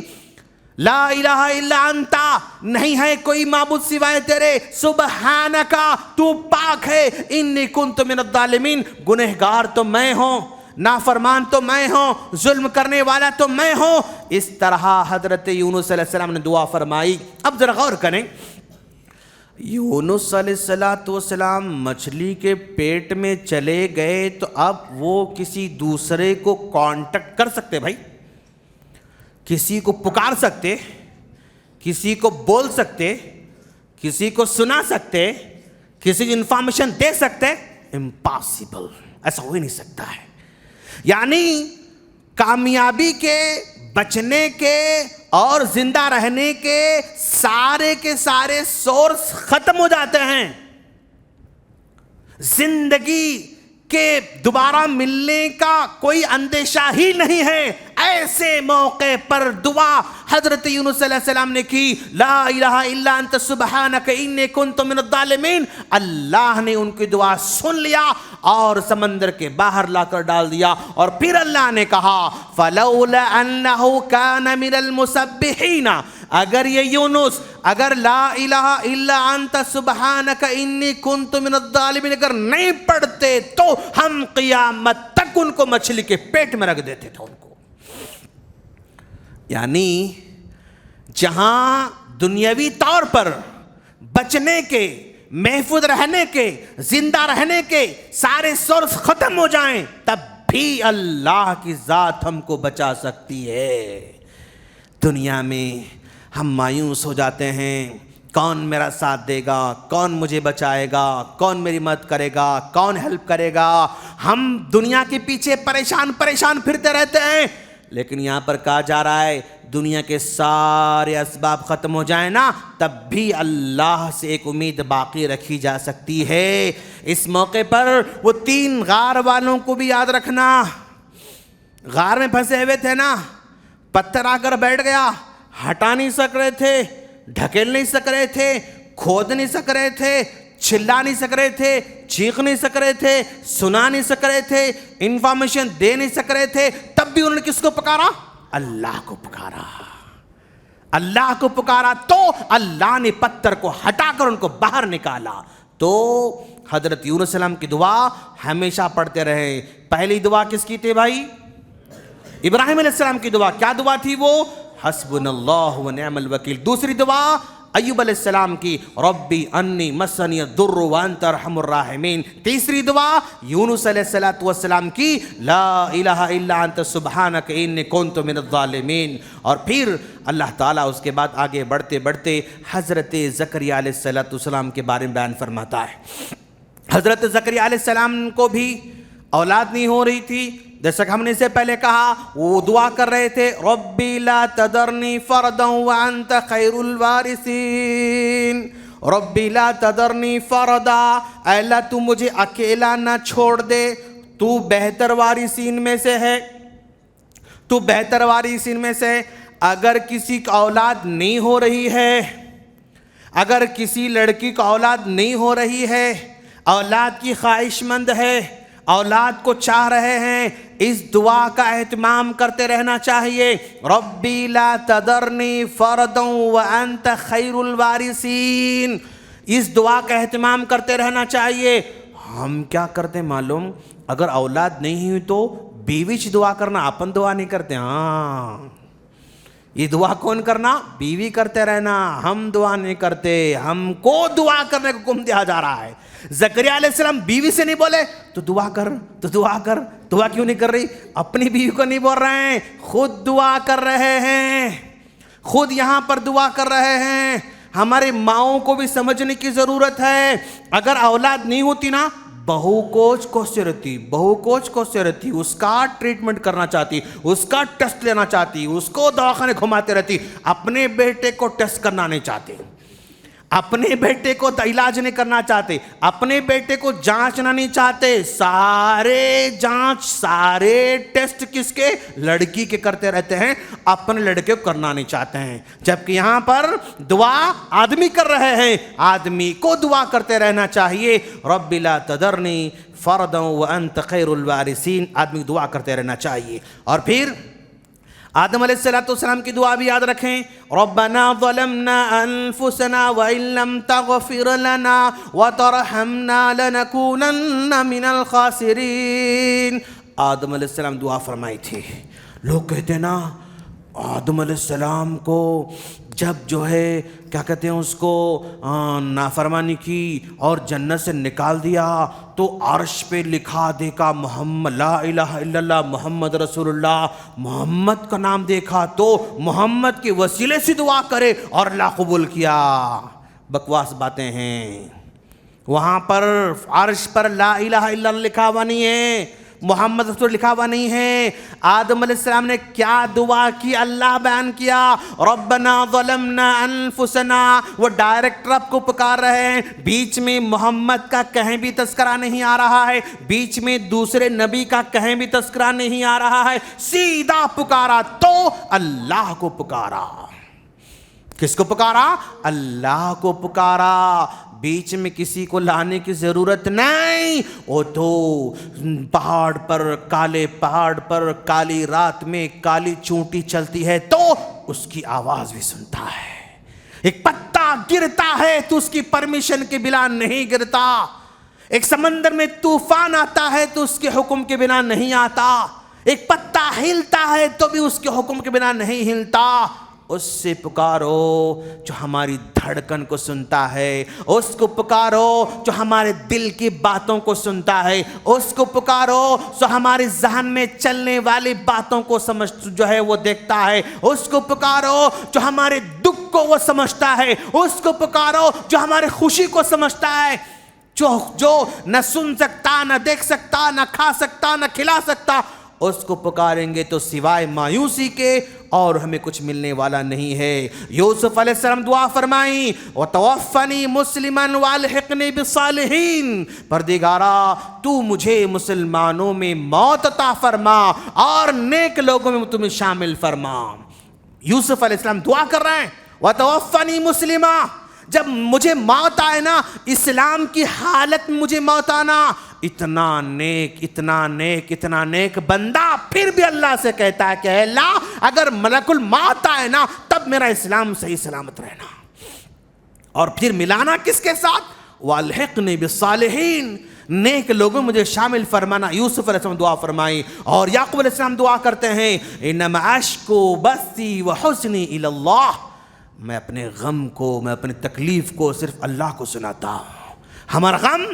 لا الہ الا انتا، نہیں ہے کوئی معبود سوائے تیرے، سبحانکا، تو پاک ہے، انی کنت من الظالمین، گنہگار تو میں ہوں، نافرمان تو میں ہوں، ظلم کرنے والا تو میں ہوں۔ اس طرح حضرت یونس علیہ السلام نے دعا فرمائی۔ اب ذرا غور کریں، یونس علیہ السلام مچھلی کے پیٹ میں چلے گئے تو اب وہ کسی دوسرے کو کانٹیکٹ کر سکتے، بھائی کسی کو پکار سکتے، کسی کو بول سکتے، کسی کو سنا سکتے، کسی کو انفارمیشن دے سکتے؟ امپاسبل، ایسا ہو ہی نہیں سکتا ہے۔ یعنی کامیابی کے، بچنے کے اور زندہ رہنے کے سارے سورس ختم ہو جاتے ہیں۔ زندگی کہ دوبارہ ملنے کا کوئی اندیشہ ہی نہیں ہے۔ ایسے موقع پر دعا حضرت یونس علیہ السلام نے کی، لا الہ الا انت سبحانک انی کنت من الظالمین۔ اللہ نے ان کی دعا سن لیا اور سمندر کے باہر لا کر ڈال دیا، اور پھر اللہ نے کہا فلولا انہ کان من المسبحین، اگر یہ یونس اگر لا الہ الا انت سبحانک انی کنت من الظالمین اگر نہیں پڑھتے تو ہم قیامت تک ان کو مچھلی کے پیٹ میں رکھ دیتے تھے ان کو۔ یعنی جہاں دنیاوی طور پر بچنے کے، محفوظ رہنے کے، زندہ رہنے کے سارے سورس ختم ہو جائیں، تب بھی اللہ کی ذات ہم کو بچا سکتی ہے۔ دنیا میں ہم مایوس ہو جاتے ہیں، کون میرا ساتھ دے گا، کون مجھے بچائے گا، کون میری مدد کرے گا، کون ہیلپ کرے گا۔ ہم دنیا کے پیچھے پریشان پھرتے رہتے ہیں، لیکن یہاں پر کہا جا رہا ہے دنیا کے سارے اسباب ختم ہو جائیں نا، تب بھی اللہ سے ایک امید باقی رکھی جا سکتی ہے۔ اس موقع پر وہ 3 غار والوں کو بھی یاد رکھنا۔ غار میں پھنسے ہوئے تھے نا، پتھر آ کر بیٹھ گیا، ہٹا نہیں سک رہے تھے، ڈھکیل نہیں سک رہے تھے، کھود نہیں سک رہے تھے، چلا نہیں سک رہے تھے، چیخ نہیں سک رہے تھے، سنا نہیں سک رہے تھے، انفارمیشن دے نہیں سک رہے تھے، تب بھی انہوں نے کس کو پکارا؟ اللہ کو پکارا۔ اللہ کو پکارا تو اللہ نے پتھر کو ہٹا کر ان کو باہر نکالا۔ تو حضرت یونس علیہ السلام کی دعا ہمیشہ پڑھتے رہے۔ پہلی دعا کس کی تھی بھائی؟ ابراہیم علیہ السلام کی دعا کیا دعا تھی وہ؟ حسبنا اللہ ونعم الوکیل۔ دوسری دعا ایوب علیہ السلام کی ربی انی مسنی الضر وانت ارحم الراحمین۔ تیسری دعا یونس علیہ السلام کی لا الہ الا انت سبحانک انی کنت من الظالمین۔ اور پھر اللہ تعالیٰ اس کے بعد آگے بڑھتے بڑھتے حضرت زکریا علیہ السلام کے بارے میں بیان فرماتا ہے۔ حضرت زکریا علیہ السلام کو بھی اولاد نہیں ہو رہی تھی، جیسا کہ ہم نے اس سے پہلے کہا، وہ دعا کر رہے تھے ربی لا تذرنی فردا وانت خیر الوارثین، ربی لا تذرنی فردا، اے اللہ تو مجھے اکیلا نہ چھوڑ دے، تو بہتر وارثین میں سے ہے، تو بہتر وارثین میں سے۔ اگر کسی کا اولاد نہیں ہو رہی ہے، اگر کسی لڑکی کا اولاد نہیں ہو رہی ہے، اولاد کی خواہش مند ہے، اولاد کو چاہ رہے ہیں، اس دعا کا اہتمام کرتے رہنا چاہیے۔ ربی لا تذرنی فردا وانت خیر الوارثین، اس دعا کا اہتمام کرتے رہنا چاہیے۔ ہم کیا کرتے معلوم؟ اگر اولاد نہیں ہوئی تو بیوی چ دعا کرنا، اپن دعا نہیں کرتے۔ ہاں یہ دعا کون کرنا؟ بیوی کرتے رہنا، ہم دعا نہیں کرتے، ہم کو دعا کرنے کو حکم دیا جا رہا ہے۔ زکریا علیہ السلام بیوی سے نہیں بولے تو دعا کر، تو دعا کر، دعا کیوں نہیں کر رہی؟ اپنی بیوی کو نہیں بول رہے ہیں، خود دعا کر رہے ہیں، خود یہاں پر دعا کر رہے ہیں۔ ہمارے ماؤں کو بھی سمجھنے کی ضرورت ہے۔ اگر اولاد نہیں ہوتی نا، بہو کوچ کو سے رہتی، اس کا ٹریٹمنٹ کرنا چاہتی، اس کا ٹیسٹ لینا چاہتی، اس کو دواخانے گھماتے رہتی، اپنے بیٹے کو ٹیسٹ کرنا نہیں چاہتے، اپنے بیٹے کو علاج نہیں کرنا چاہتے، اپنے بیٹے کو جانچنا نہیں چاہتے۔ سارے جانچ، سارے ٹیسٹ کس کے؟ لڑکی کے کرتے رہتے ہیں، اپنے لڑکے کو کرنا نہیں چاہتے ہیں۔ جبکہ یہاں پر دعا آدمی کر رہے ہیں، آدمی کو دعا کرتے رہنا چاہیے۔ رب لا تذرنی فردا وانت خیر الوارثین، آدمی دعا کرتے رہنا چاہیے۔ اور پھر آدم علیہ السلام کی دعا بھی یاد رکھیں، ربنا ظلمنا انفسنا وان لم تغفر لنا وترحمنا لنکونن من الخاسرین۔ آدم علیہ السلام دعا فرمائی تھی۔ لوگ کہتے ہیں نا آدم علیہ السلام کو جب جو ہے کیا کہتے ہیں اس کو نافرمانی کی اور جنت سے نکال دیا تو عرش پہ لکھا دیکھا محمد، لا الہ الا اللہ محمد رسول اللہ، محمد کا نام دیکھا تو محمد کے وسیلے سے دعا کرے اور اللہ قبول کیا۔ بکواس باتیں ہیں۔ وہاں پر عرش پر لا الہ الا اللہ لکھا ہوا نہیں ہے، محمد رسول لکھا ہوا نہیں ہے۔ آدم علیہ السلام نے کیا دعا کی اللہ بیان کیا، ربنا ظلمنا انفسنا، وہ ڈائریکٹ رب کو پکار رہے ہیں، بیچ میں محمد کا کہیں بھی تذکرہ نہیں آ رہا ہے، بیچ میں دوسرے نبی کا کہیں بھی تذکرہ نہیں آ رہا ہے، سیدھا پکارا تو اللہ کو پکارا۔ کس کو پکارا؟ اللہ کو پکارا، بیچ میں کسی کو لانے کی ضرورت نہیں۔ وہ تو پہاڑ پر، کالے پہاڑ پر کالی رات میں کالی چونٹی چلتی ہے تو اس کی آواز بھی سنتا ہے۔ ایک پتا گرتا ہے تو اس کی پرمیشن کے بنا نہیں گرتا، ایک سمندر میں طوفان آتا ہے تو اس کے حکم کے بنا نہیں آتا، ایک پتا ہلتا ہے تو بھی اس کے حکم کے بنا نہیں ہلتا۔ اس سے پکارو جو ہماری دھڑکن کو سنتا ہے، اس کو پکارو جو ہمارے دل کی باتوں کو سنتا ہے، اس کو پکارو جو ہمارے ذہن میں چلنے والی باتوں کو سمجھ جو ہے وہ دیکھتا ہے، اس کو پکارو جو ہمارے دکھ کو وہ سمجھتا ہے، اس کو پکارو جو ہمارے خوشی کو سمجھتا ہے، جو نہ سن سکتا، نہ دیکھ سکتا، نہ کھا سکتا، نہ کھلا سکتا، اس کو پکاریں گے تو سوائے مایوسی کے اور ہمیں کچھ ملنے والا نہیں ہے۔ یوسف علیہ السلام دعا فرمائیں وَتَوَفَّنِي مُسْلِمًا وَأَلْحِقْنِي بِالصَّالِحِينَ، پروردگارا تو مجھے مسلمانوں میں موت عطا فرما اور نیک لوگوں میں تمہیں شامل فرما۔ یوسف علیہ السلام دعا کر رہے ہیں وَتَوَفَّنِي مُسْلِمًا، جب مجھے موت آئے نا، اسلام کی حالت میں مجھے موت آنا، اتنا نیک اتنا نیک اتنا نیک بندہ پھر بھی اللہ سے کہتا ہے کہ اے اللہ اگر ملک الموت آئے نا تب میرا اسلام صحیح سلامت رہنا، اور پھر ملانا کس کے ساتھ؟ وَالْحِقْنِي بِالصَّالِحِينَ، نیک لوگوں مجھے شامل فرمانا۔ یوسف علیہ السلام دعا فرمائی، اور یعقوب علیہ السلام دعا کرتے ہیں اِنَّمَا أَشْكُو بَثِّي وَحُزْنِي إِلَى اللَّهِ، میں اپنے غم کو، میں اپنی تکلیف کو صرف اللہ کو سناتا ہوں۔ ہمارا غم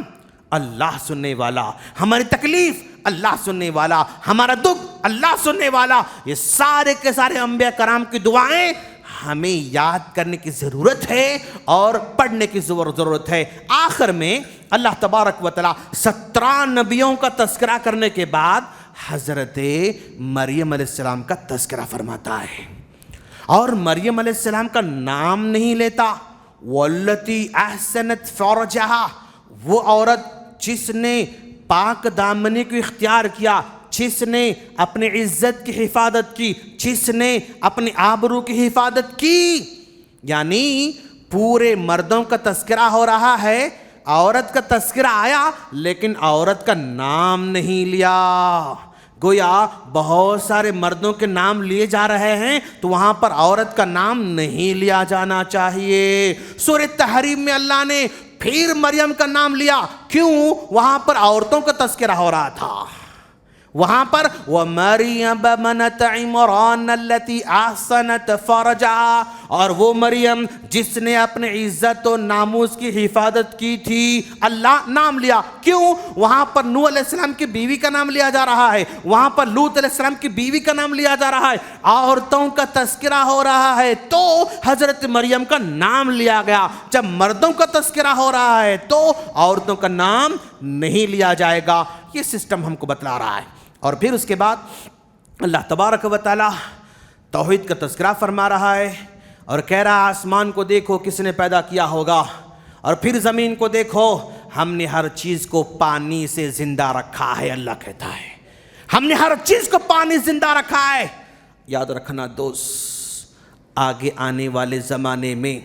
اللہ سننے والا، ہماری تکلیف اللہ سننے والا، ہمارا دکھ اللہ سننے والا۔ یہ سارے کے سارے انبیاء کرام کی دعائیں ہمیں یاد کرنے کی ضرورت ہے اور پڑھنے کی ضرورت ہے۔ آخر میں اللہ تبارک و تعالی 17 نبیوں کا تذکرہ کرنے کے بعد حضرت مریم علیہ السلام کا تذکرہ فرماتا ہے، اور مریم علیہ السلام کا نام نہیں لیتا۔ وَالَّتِي أَحْسَنَتْ فَرْجَهَا، وہ عورت جس نے پاک دامنی کو اختیار کیا، جس نے اپنی عزت کی حفاظت کی، جس نے اپنی آبرو کی حفاظت کی۔ یعنی پورے مردوں کا تذکرہ ہو رہا ہے، عورت کا تذکرہ آیا لیکن عورت کا نام نہیں لیا۔ گویا بہت سارے مردوں کے نام لیے جا رہے ہیں تو وہاں پر عورت کا نام نہیں لیا جانا چاہیے۔ سورہ تحریم میں اللہ نے پھر مریم کا نام لیا، کیوں؟ وہاں پر عورتوں کا تذکرہ ہو رہا تھا، وہاں پر وَمَرْيَمَ ابْنَتَ عِمْرَانَ الَّتِي أَحْسَنَتْ فَرْجَهَا، اور وہ مریم جس نے اپنے عزت و ناموس کی حفاظت کی تھی، اللہ نام لیا۔ کیوں؟ وہاں پر نوح علیہ السلام کی بیوی کا نام لیا جا رہا ہے، وہاں پر لوط علیہ السلام کی بیوی کا نام لیا جا رہا ہے، عورتوں کا تذکرہ ہو رہا ہے تو حضرت مریم کا نام لیا گیا۔ جب مردوں کا تذکرہ ہو رہا ہے تو عورتوں کا نام نہیں لیا جائے گا۔ یہ سسٹم ہم کو بتلا رہا ہے۔ اور پھر اس کے بعد اللہ تبارک و تعالی توحید کا تذکرہ فرما رہا ہے اور کہہ رہا ہے آسمان کو دیکھو کس نے پیدا کیا ہوگا، اور پھر زمین کو دیکھو ہم نے ہر چیز کو پانی سے زندہ رکھا ہے۔ اللہ کہتا ہے ہم نے ہر چیز کو پانی زندہ رکھا ہے۔ یاد رکھنا دوست، آگے آنے والے زمانے میں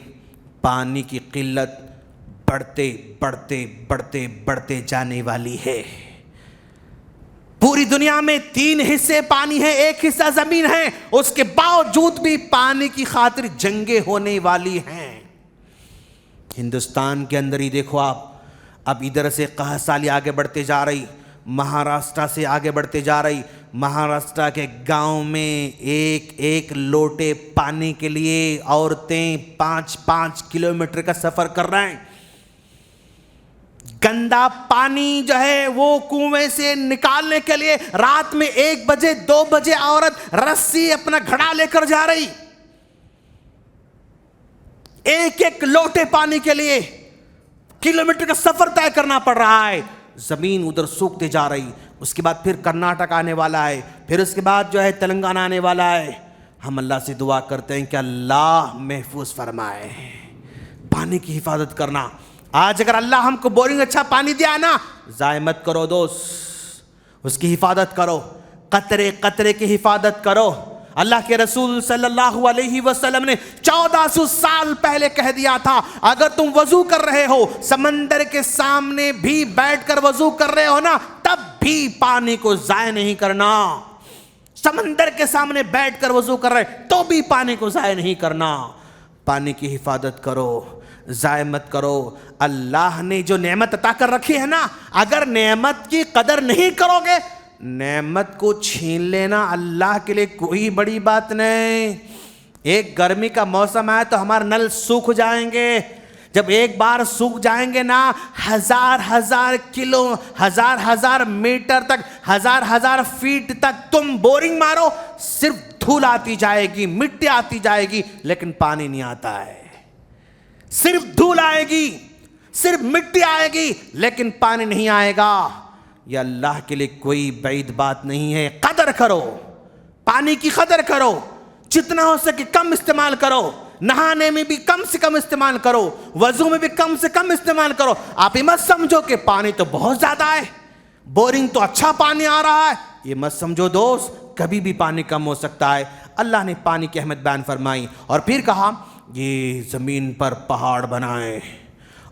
پانی کی قلت بڑھتے بڑھتے بڑھتے بڑھتے جانے والی ہے۔ پوری دنیا میں 3 حصے پانی ہے، 1 حصہ زمین ہے، اس کے باوجود بھی پانی کی خاطر جنگیں ہونے والی ہیں۔ ہندوستان کے اندر ہی دیکھو آپ، اب ادھر سے قحط آگے بڑھتے جا رہی، مہاراشٹر سے آگے بڑھتے جا رہی۔ مہاراشٹر کے گاؤں میں ایک لوٹے پانی کے لیے عورتیں 5-5 کلومیٹر کا سفر کر رہے ہیں۔ گندا پانی جو ہے وہ کنویں سے نکالنے کے لیے رات میں 1 بجے 2 بجے عورت رسی اپنا گھڑا لے کر جا رہی، ایک لوٹے پانی کے لیے کلومیٹر کا سفر طے کرنا پڑ رہا ہے۔ زمین ادھر سوکھتے جا رہی، اس کے بعد پھر کرناٹک آنے والا ہے، پھر اس کے بعد جو ہے تلنگانہ آنے والا ہے۔ ہم اللہ سے دعا کرتے ہیں کہ اللہ محفوظ فرمائے، پانی کی حفاظت کرنا۔ آج اگر اللہ ہم کو بورنگ اچھا پانی دیا نا، ضائع مت کرو دوست، اس کی حفاظت کرو، قطرے قطرے کی حفاظت کرو۔ اللہ کے رسول صلی اللہ علیہ وسلم نے 1400 سال پہلے کہہ دیا تھا، اگر تم وضو کر رہے ہو، سمندر کے سامنے بھی بیٹھ کر وضو کر رہے ہو نا، تب بھی پانی کو ضائع نہیں کرنا۔ سمندر کے سامنے بیٹھ کر وضو کر رہے تو بھی پانی کو ضائع نہیں کرنا۔ پانی کی حفاظت کرو، ضائع مت کرو۔ اللہ نے جو نعمت عطا کر رکھی ہے نا، اگر نعمت کی قدر نہیں کرو گے، نعمت کو چھین لینا اللہ کے لیے کوئی بڑی بات نہیں۔ ایک گرمی کا موسم آئے تو ہمارے نل سوکھ جائیں گے، جب ایک بار سوکھ جائیں گے نا، ہزار کلو، ہزار میٹر تک، ہزار فیٹ تک تم بورنگ مارو، صرف دھول آتی جائے گی، مٹی آتی جائے گی، لیکن پانی نہیں آتا ہے۔ صرف دھول آئے گی، صرف مٹی آئے گی، لیکن پانی نہیں آئے گا۔ یہ اللہ کے لیے کوئی بعید بات نہیں ہے۔ قدر کرو، پانی کی قدر کرو، جتنا ہو سکے کم استعمال کرو، نہانے میں بھی کم سے کم استعمال کرو، وضو میں بھی کم سے کم استعمال کرو۔ آپ یہ مت سمجھو کہ پانی تو بہت زیادہ ہے، بورنگ تو اچھا پانی آ رہا ہے، یہ مت سمجھو دوست، کبھی بھی پانی کم ہو سکتا ہے۔ اللہ نے پانی کی اہمیت بیان فرمائی، اور پھر کہا یہ زمین پر پہاڑ بنائے۔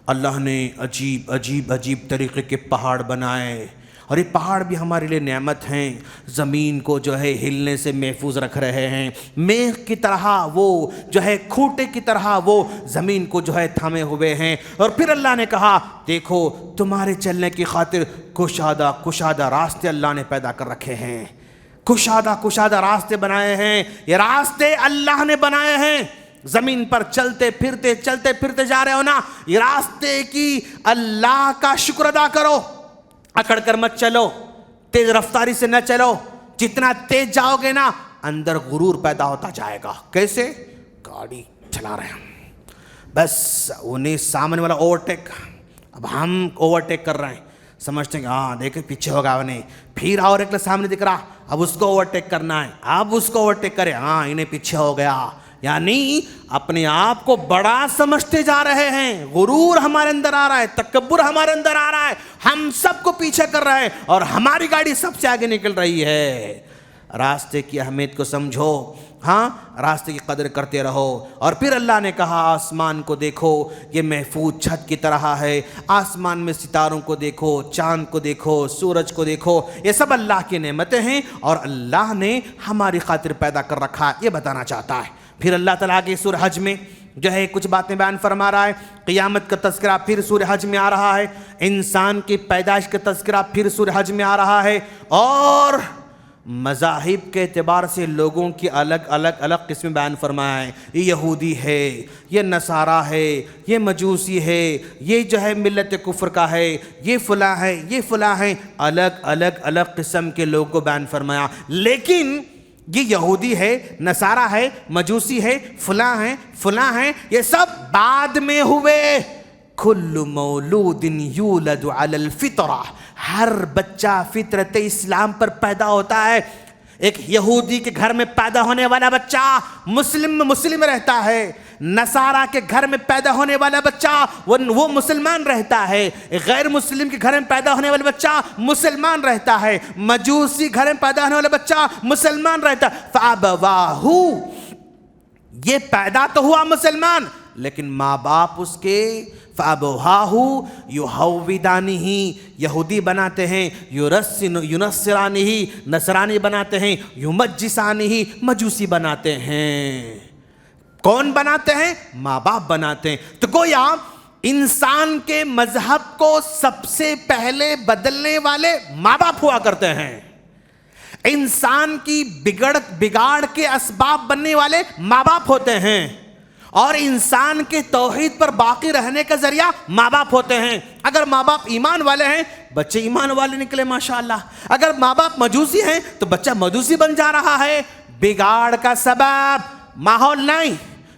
اللہ نے عجیب عجیب عجیب طریقے کے پہاڑ بنائے، اور یہ پہاڑ بھی ہمارے لیے نعمت ہیں، زمین کو جو ہے ہلنے سے محفوظ رکھ رہے ہیں، میخ کی طرح وہ جو ہے کھوٹے کی طرح وہ زمین کو جو ہے تھامے ہوئے ہیں۔ اور پھر اللہ نے کہا دیکھو تمہارے چلنے کی خاطر کشادہ کشادہ راستے اللہ نے پیدا کر رکھے ہیں، کشادہ کشادہ راستے بنائے ہیں، یہ راستے اللہ نے بنائے ہیں۔ زمین پر چلتے پھرتے جا رہے ہو نا، یہ راستے کی اللہ کا شکر ادا کرو، اکڑ کر مت چلو، تیز رفتاری سے نہ چلو، جتنا تیز جاؤ گے نا اندر غرور پیدا ہوتا جائے گا۔ کیسے؟ گاڑی چلا رہے ہیں، بس انہیں سامنے والا اوورٹیک، اب ہم اوورٹیک کر رہے ہیں، سمجھتے ہیں کہ ہاں دیکھیں پیچھے ہوگا انہیں، پھر اور ایک سامنے دکھ رہا، اب اس کو اوورٹیک کرنا ہے، اب اس کو اوورٹیک کرے، ہاں انہیں پیچھے ہو گیا۔ یعنی اپنے آپ کو بڑا سمجھتے جا رہے ہیں، غرور ہمارے اندر آ رہا ہے، تکبر ہمارے اندر آ رہا ہے، ہم سب کو پیچھے کر رہے ہیں اور ہماری گاڑی سب سے آگے نکل رہی ہے۔ راستے کی اہمیت کو سمجھو، ہاں راستے کی قدر کرتے رہو۔ اور پھر اللہ نے کہا آسمان کو دیکھو، یہ محفوظ چھت کی طرح ہے، آسمان میں ستاروں کو دیکھو، چاند کو دیکھو، سورج کو دیکھو، یہ سب اللہ کی نعمتیں ہیں اور اللہ نے ہماری خاطر پیدا کر رکھا ہے، یہ بتانا چاہتا ہے۔ پھر اللہ تعالیٰ کے سورہ حج میں جو ہے کچھ باتیں بیان فرما رہا ہے، قیامت کا تذکرہ پھر سورہ حج میں آ رہا ہے، انسان کی پیدائش کا تذکرہ پھر سورہ حج میں آ رہا ہے، اور مذاہب کے اعتبار سے لوگوں کی الگ قسمیں بیان فرمایا ہے۔ یہ یہودی ہے، یہ نصارہ ہے، یہ مجوسی ہے، یہ جو ہے ملت کفر کا ہے، یہ فلاں ہے، یہ فلاں ہے، الگ قسم کے لوگوں کو بیان فرمایا۔ لیکن یہ یہودی ہے، نصارہ ہے، مجوسی ہے، فلاں ہیں، یہ سب بعد میں ہوئے۔ کل مولود یولد علی الفطرہ، ہر بچہ فطرت اسلام پر پیدا ہوتا ہے۔ ایک یہودی کے گھر میں پیدا ہونے والا بچہ مسلم رہتا ہے، نصارہ کے گھر میں پیدا ہونے والا بچہ وہ مسلمان رہتا ہے، غیر مسلم کے گھر میں پیدا ہونے والا بچہ مسلمان رہتا ہے، مجوسی گھر میں پیدا ہونے والا بچہ مسلمان رہتا ہے۔ فَأَبَوَاهُ، یہ پیدا تو ہوا مسلمان، لیکن ماں باپ اس کے فَأَبَوَاهُ يُحَوِّدَانِهِ، یہودی بناتے ہیں، يُنَصِّرَانِهِ، نصرانی بناتے ہیں، يُمَجِّسَانِهِ، مجوسی بناتے ہیں۔ کون بناتے ہیں؟ ماں باپ بناتے ہیں۔ تو گویا انسان کے مذہب کو سب سے پہلے بدلنے والے ماں باپ ہوا کرتے ہیں، انسان کی بگاڑ کے اسباب بننے والے ماں باپ ہوتے ہیں، اور انسان کے توحید پر باقی رہنے کا ذریعہ ماں باپ ہوتے ہیں۔ اگر ماں باپ ایمان والے ہیں بچے ایمان والے نکلے ماشاءاللہ، اگر ماں باپ مجوسی ہیں تو بچہ مجوسی بن جا رہا ہے۔ بگاڑ کا سبب ماحول نہیں،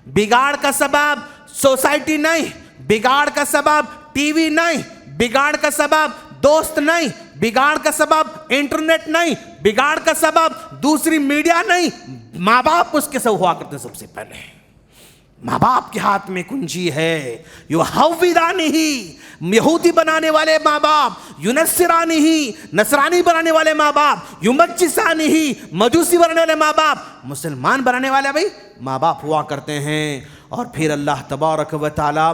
بگاڑ کا سبب سوسائٹی نہیں، بگاڑ کا سبب ٹی وی نہیں، بگاڑ کا سبب دوست نہیں، بگاڑ کا سبب انٹرنیٹ نہیں، بگاڑ کا سبب دوسری میڈیا نہیں، ماں باپ اس کے سب ہوا کرتے ہیں۔ سب سے پہلے ماں باپ کے ہاتھ میں کنجی ہے۔ یحوِّدانِهِ، یہودی بنانے والے ماں باپ، یُنَصِّرَانِهِ، نصرانی بنانے والے ماں باپ، یُمَجِّسَانِهِ، مجوسی بنانے والے ماں باپ، مسلمان بنانے والے بھائی ماں باپ ہوا کرتے ہیں۔ اور پھر اللہ تبارک و تعالی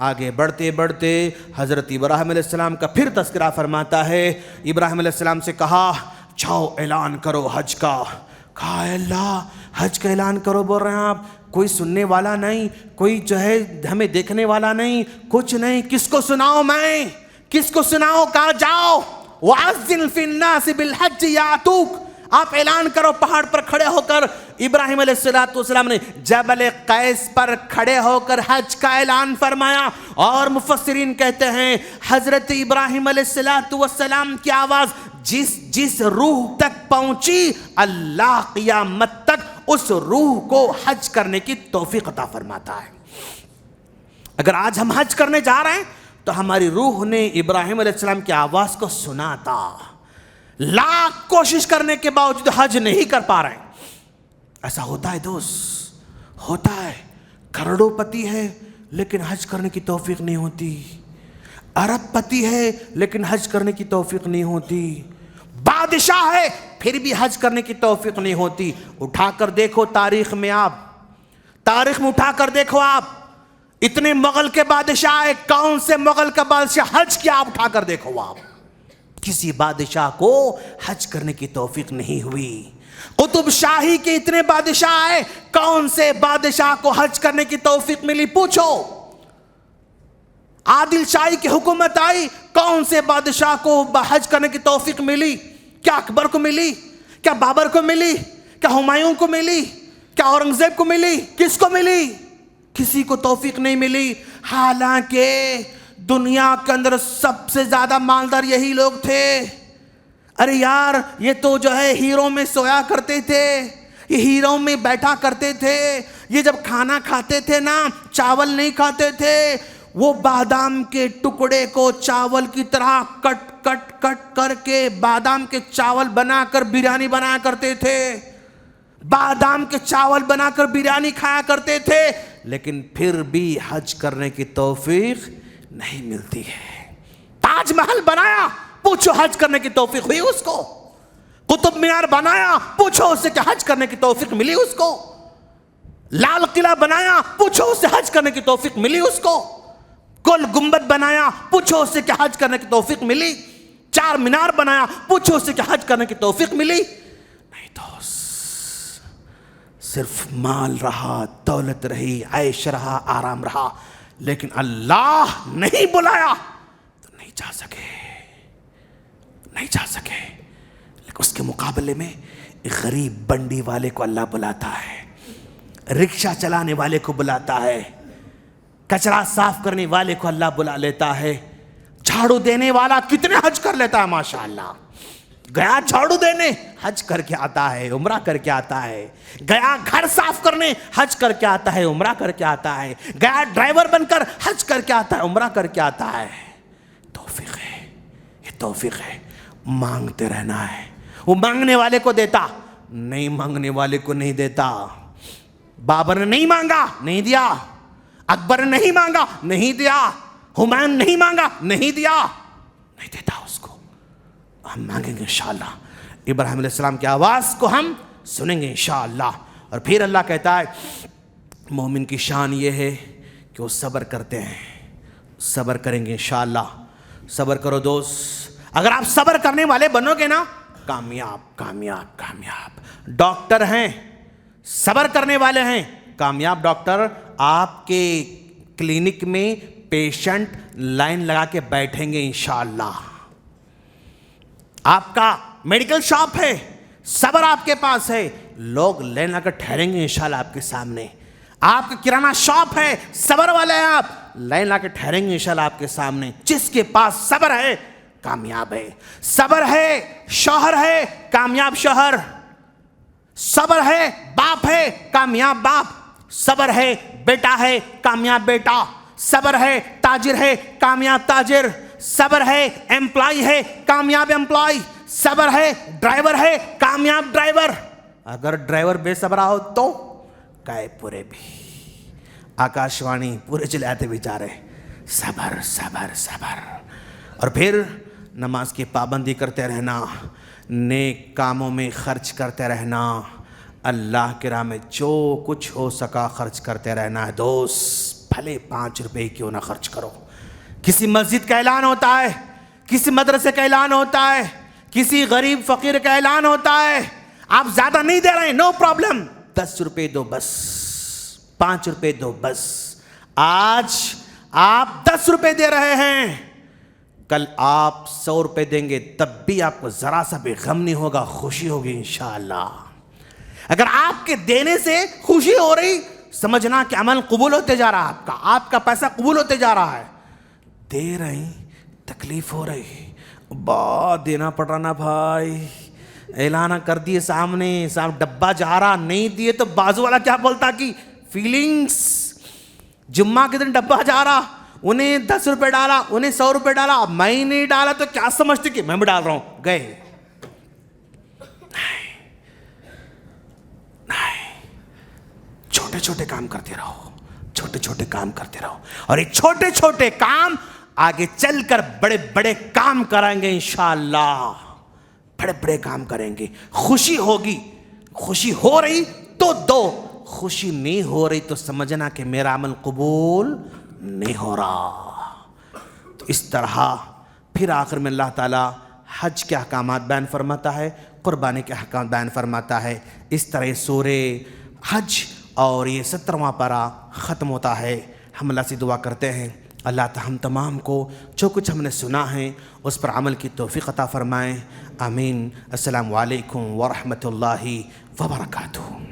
آگے بڑھتے حضرت ابراہیم علیہ السلام کا پھر تذکرہ فرماتا ہے۔ ابراہیم علیہ السلام سے کہا جاؤ اعلان کرو حج کا۔ کہا اے اللہ حج کا اعلان کرو بول رہے ہیں آپ، کوئی سننے والا نہیں، کوئی جو ہے ہمیں دیکھنے والا نہیں، کچھ نہیں، کس کو سناؤ میں، کس کو سناؤ؟ کہا جاؤ وَأَذِّنْ فِي النَّاسِ بِالْحَجِّ يَأْتُوكَ، آپ اعلان کرو پہاڑ پر کھڑے ہو کر۔ ابراہیم علیہ السلام نے جبل قیس پر کھڑے ہو کر حج کا اعلان فرمایا، اور مفسرین کہتے ہیں حضرت ابراہیم علیہ السلام کی آواز جس روح تک پہنچی، اللہ قیامت تک اس روح کو حج کرنے کی توفیق عطا فرماتا ہے۔ اگر آج ہم حج کرنے جا رہے ہیں تو ہماری روح نے ابراہیم علیہ السلام کی آواز کو سنا تھا، لاکھ کوشش کرنے کے باوجود حج نہیں کر پا رہے ہیں۔ ایسا ہوتا ہے دوست، ہوتا ہے، کروڑوں پتی ہے لیکن حج کرنے کی توفیق نہیں ہوتی، ارب پتی ہے لیکن حج کرنے کی توفیق نہیں ہوتی، بادشاہ ہے پھر بھی حج کرنے کی توفیق نہیں ہوتی۔ اٹھا کر دیکھو تاریخ میں اٹھا کر دیکھو آپ، اتنے مغل کے بادشاہ ہے، کون سے مغل کا بادشاہ حج کیا؟ آپ اٹھا کر دیکھو آپ، کسی بادشاہ کو حج کرنے کی توفیق نہیں ہوئی۔ قطب شاہی کے اتنے بادشاہ ہیں، کون سے بادشاہ کو حج کرنے کی توفیق ملی؟ پوچھو۔ عادل شاہی کی حکومت آئی، کون سے بادشاہ کو حج کرنے کی توفیق ملی؟ کیا اکبر کو ملی؟ کیا بابر کو ملی؟ کیا ہمایوں کو ملی؟ کیا اورنگزیب کو ملی؟ کس کو ملی؟ کسی کو توفیق نہیں ملی۔ حالانکہ دنیا کے اندر سب سے زیادہ مالدار یہی لوگ تھے۔ ارے یار، یہ تو جو ہے ہیروں میں سویا کرتے تھے، یہ ہیروں میں بیٹھا کرتے تھے، یہ جب کھانا کھاتے تھے نا چاول نہیں کھاتے تھے، وہ بادام کے ٹکڑے کو چاول کی طرح کٹ کٹ کٹ کر کے بادام کے چاول بنا کر بریانی بنایا کرتے تھے، بادام کے چاول بنا کر بریانی کھایا کرتے تھے، لیکن پھر بھی حج کرنے کی توفیق نہیں ملتی ہے۔ تاج محل بنایا، پوچھو حج کرنے کی توفیق ہوئی اس کو؟ قطب مینار بنایا، پوچھو اس سے کہ حج کرنے کی توفیق ملی اس کو؟ لال قلعہ بنایا، پوچھو اس سے حج کرنے کی توفیق ملی اس کو؟ گول گنبد بنایا، پوچھو اس سے کہ حج کرنے کی توفیق ملی؟ چار مینار بنایا، پوچھو اس سے کہ حج کرنے کی توفیق ملی؟ نہیں دوست، صرف مال رہا، دولت رہی، عیش رہا، آرام رہا، لیکن اللہ نہیں بلایا تو نہیں جا سکے۔ لیکن اس کے مقابلے میں ایک غریب بنڈی والے کو اللہ بلاتا ہے، رکشہ چلانے والے کو بلاتا ہے، کچرا صاف کرنے والے کو اللہ بلا لیتا ہے، جھاڑو دینے والا کتنے حج کر لیتا ہے ماشاءاللہ، گیا جھاڑو دینے حج کر کے آتا ہے، عمرہ کر کے آتا ہے، گیا گھر صاف کرنے حج کر کے آتا ہے، عمرہ کر کے آتا ہے، گیا ڈرائیور بن کر حج کر کے آتا ہے، عمرہ کر کے آتا ہے۔ توفیق ہے، یہ توفیق ہے، مانگتے رہنا ہے۔ وہ مانگنے والے کو دیتا، نہیں مانگنے والے کو نہیں دیتا۔ بابر نے نہیں مانگا، نہیں دیا، اکبر نے نہیں مانگا، نہیں دیا، ہمایوں نے نہیں مانگا، نہیں دیا، نہیں دیتا اس کو۔ ہم مانگیں گے انشاءاللہ، ابراہیم علیہ السلام کی آواز کو ہم سنیں گے انشاءاللہ۔ اور پھر اللہ کہتا ہے مومن کی شان یہ ہے کہ وہ صبر کرتے ہیں، صبر کریں گے انشاءاللہ۔ صبر کرو دوست، اگر آپ صبر کرنے والے بنو گے نا، کامیاب کامیاب کامیاب۔ ڈاکٹر ہیں، صبر کرنے والے ہیں، کامیاب ڈاکٹر۔ آپ کے کلینک میں پیشنٹ لائن لگا کے بیٹھیں گے انشاءاللہ۔ آپ کا میڈیکل شاپ ہے، صبر آپ کے پاس ہے، لوگ لائن لگا کر ٹھہریں گے انشاءاللہ آپ کے سامنے۔ آپ کا کرانہ شاپ ہے، صبر والے ہیں آپ، لائن لگا کے ٹھہریں گے انشاءاللہ آپ کے سامنے۔ جس کے پاس صبر ہے کامیاب ہے۔ صبر ہے شوہر ہے، کامیاب شوہر۔ صبر ہے باپ ہے، کامیاب باپ۔ صبر ہے بیٹا ہے، کامیاب بیٹا۔ صبر ہے تاجر ہے، کامیاب تاجر۔ صبر ہے امپلائی ہے، کامیاب امپلائی۔ صبر ہے ڈرائیور ہے، کامیاب ڈرائیور۔ اگر ڈرائیور بے صبرا ہو تو کائے پورے بھی آکاشوانی پورے چلے آتے بیچارے۔ صبر صبر صبر۔ اور پھر نماز کی پابندی کرتے رہنا، نیک کاموں میں خرچ کرتے رہنا، اللہ کی راہ میں جو کچھ ہو سکا خرچ کرتے رہنا ہے دوست، بھلے 5 روپے کیوں نہ خرچ کرو۔ کسی مسجد کا اعلان ہوتا ہے، کسی مدرسے کا اعلان ہوتا ہے، کسی غریب فقیر کا اعلان ہوتا ہے، آپ زیادہ نہیں دے رہے ہیں، نو پرابلم، 10 روپے دو بس، 5 روپے دو بس۔ آج آپ 10 روپے دے رہے ہیں، کل آپ 100 روپے دیں گے، تب بھی آپ کو ذرا سا بھی غم نہیں ہوگا، خوشی ہوگی انشاءاللہ۔ اگر آپ کے دینے سے خوشی ہو رہی، سمجھنا کہ عمل قبول ہوتے جا رہا ہے، آپ کا پیسہ قبول ہوتے جا رہا ہے۔ دے رہی تکلیف ہو رہی، بہت دینا پڑ رہا نا بھائی، اعلان کر دیے سامنے، صاحب ڈبہ جا رہا، نہیں دیے تو بازو والا کیا بولتا کہ فیلنگس. جمعہ کے دن ڈبہ جا رہا، انہیں 10 روپے ڈالا، انہیں 100 روپے ڈالا، اب میں نہیں ڈالا تو کیا سمجھتے کہ میں بھی ڈال رہا ہوں. گئے. چھوٹے چھوٹے کام کرتے رہو، چھوٹے چھوٹے کام کرتے رہو، اور یہ چھوٹے چھوٹے کام آگے چل کر بڑے بڑے کام کریں گے انشاءاللہ. بڑے بڑے کام کریں گے. خوشی ہوگی، خوشی ہو رہی تو دو، خوشی نہیں ہو رہی تو سمجھنا کہ میرا عمل قبول نہیں ہو رہا. تو اس طرح پھر آخر میں اللہ تعالیٰ حج کے احکامات بیان فرماتا ہے، قربانی کے احکامات بیان فرماتا ہے. اس طرح سورہ حج اور یہ 17واں پارہ ختم ہوتا ہے. ہم اللہ سے دعا کرتے ہیں اللہ تعالیٰ ہم تمام کو جو کچھ ہم نے سنا ہے اس پر عمل کی توفیق عطا فرمائیں. آمین. السلام علیکم ورحمۃ اللہ وبرکاتہ.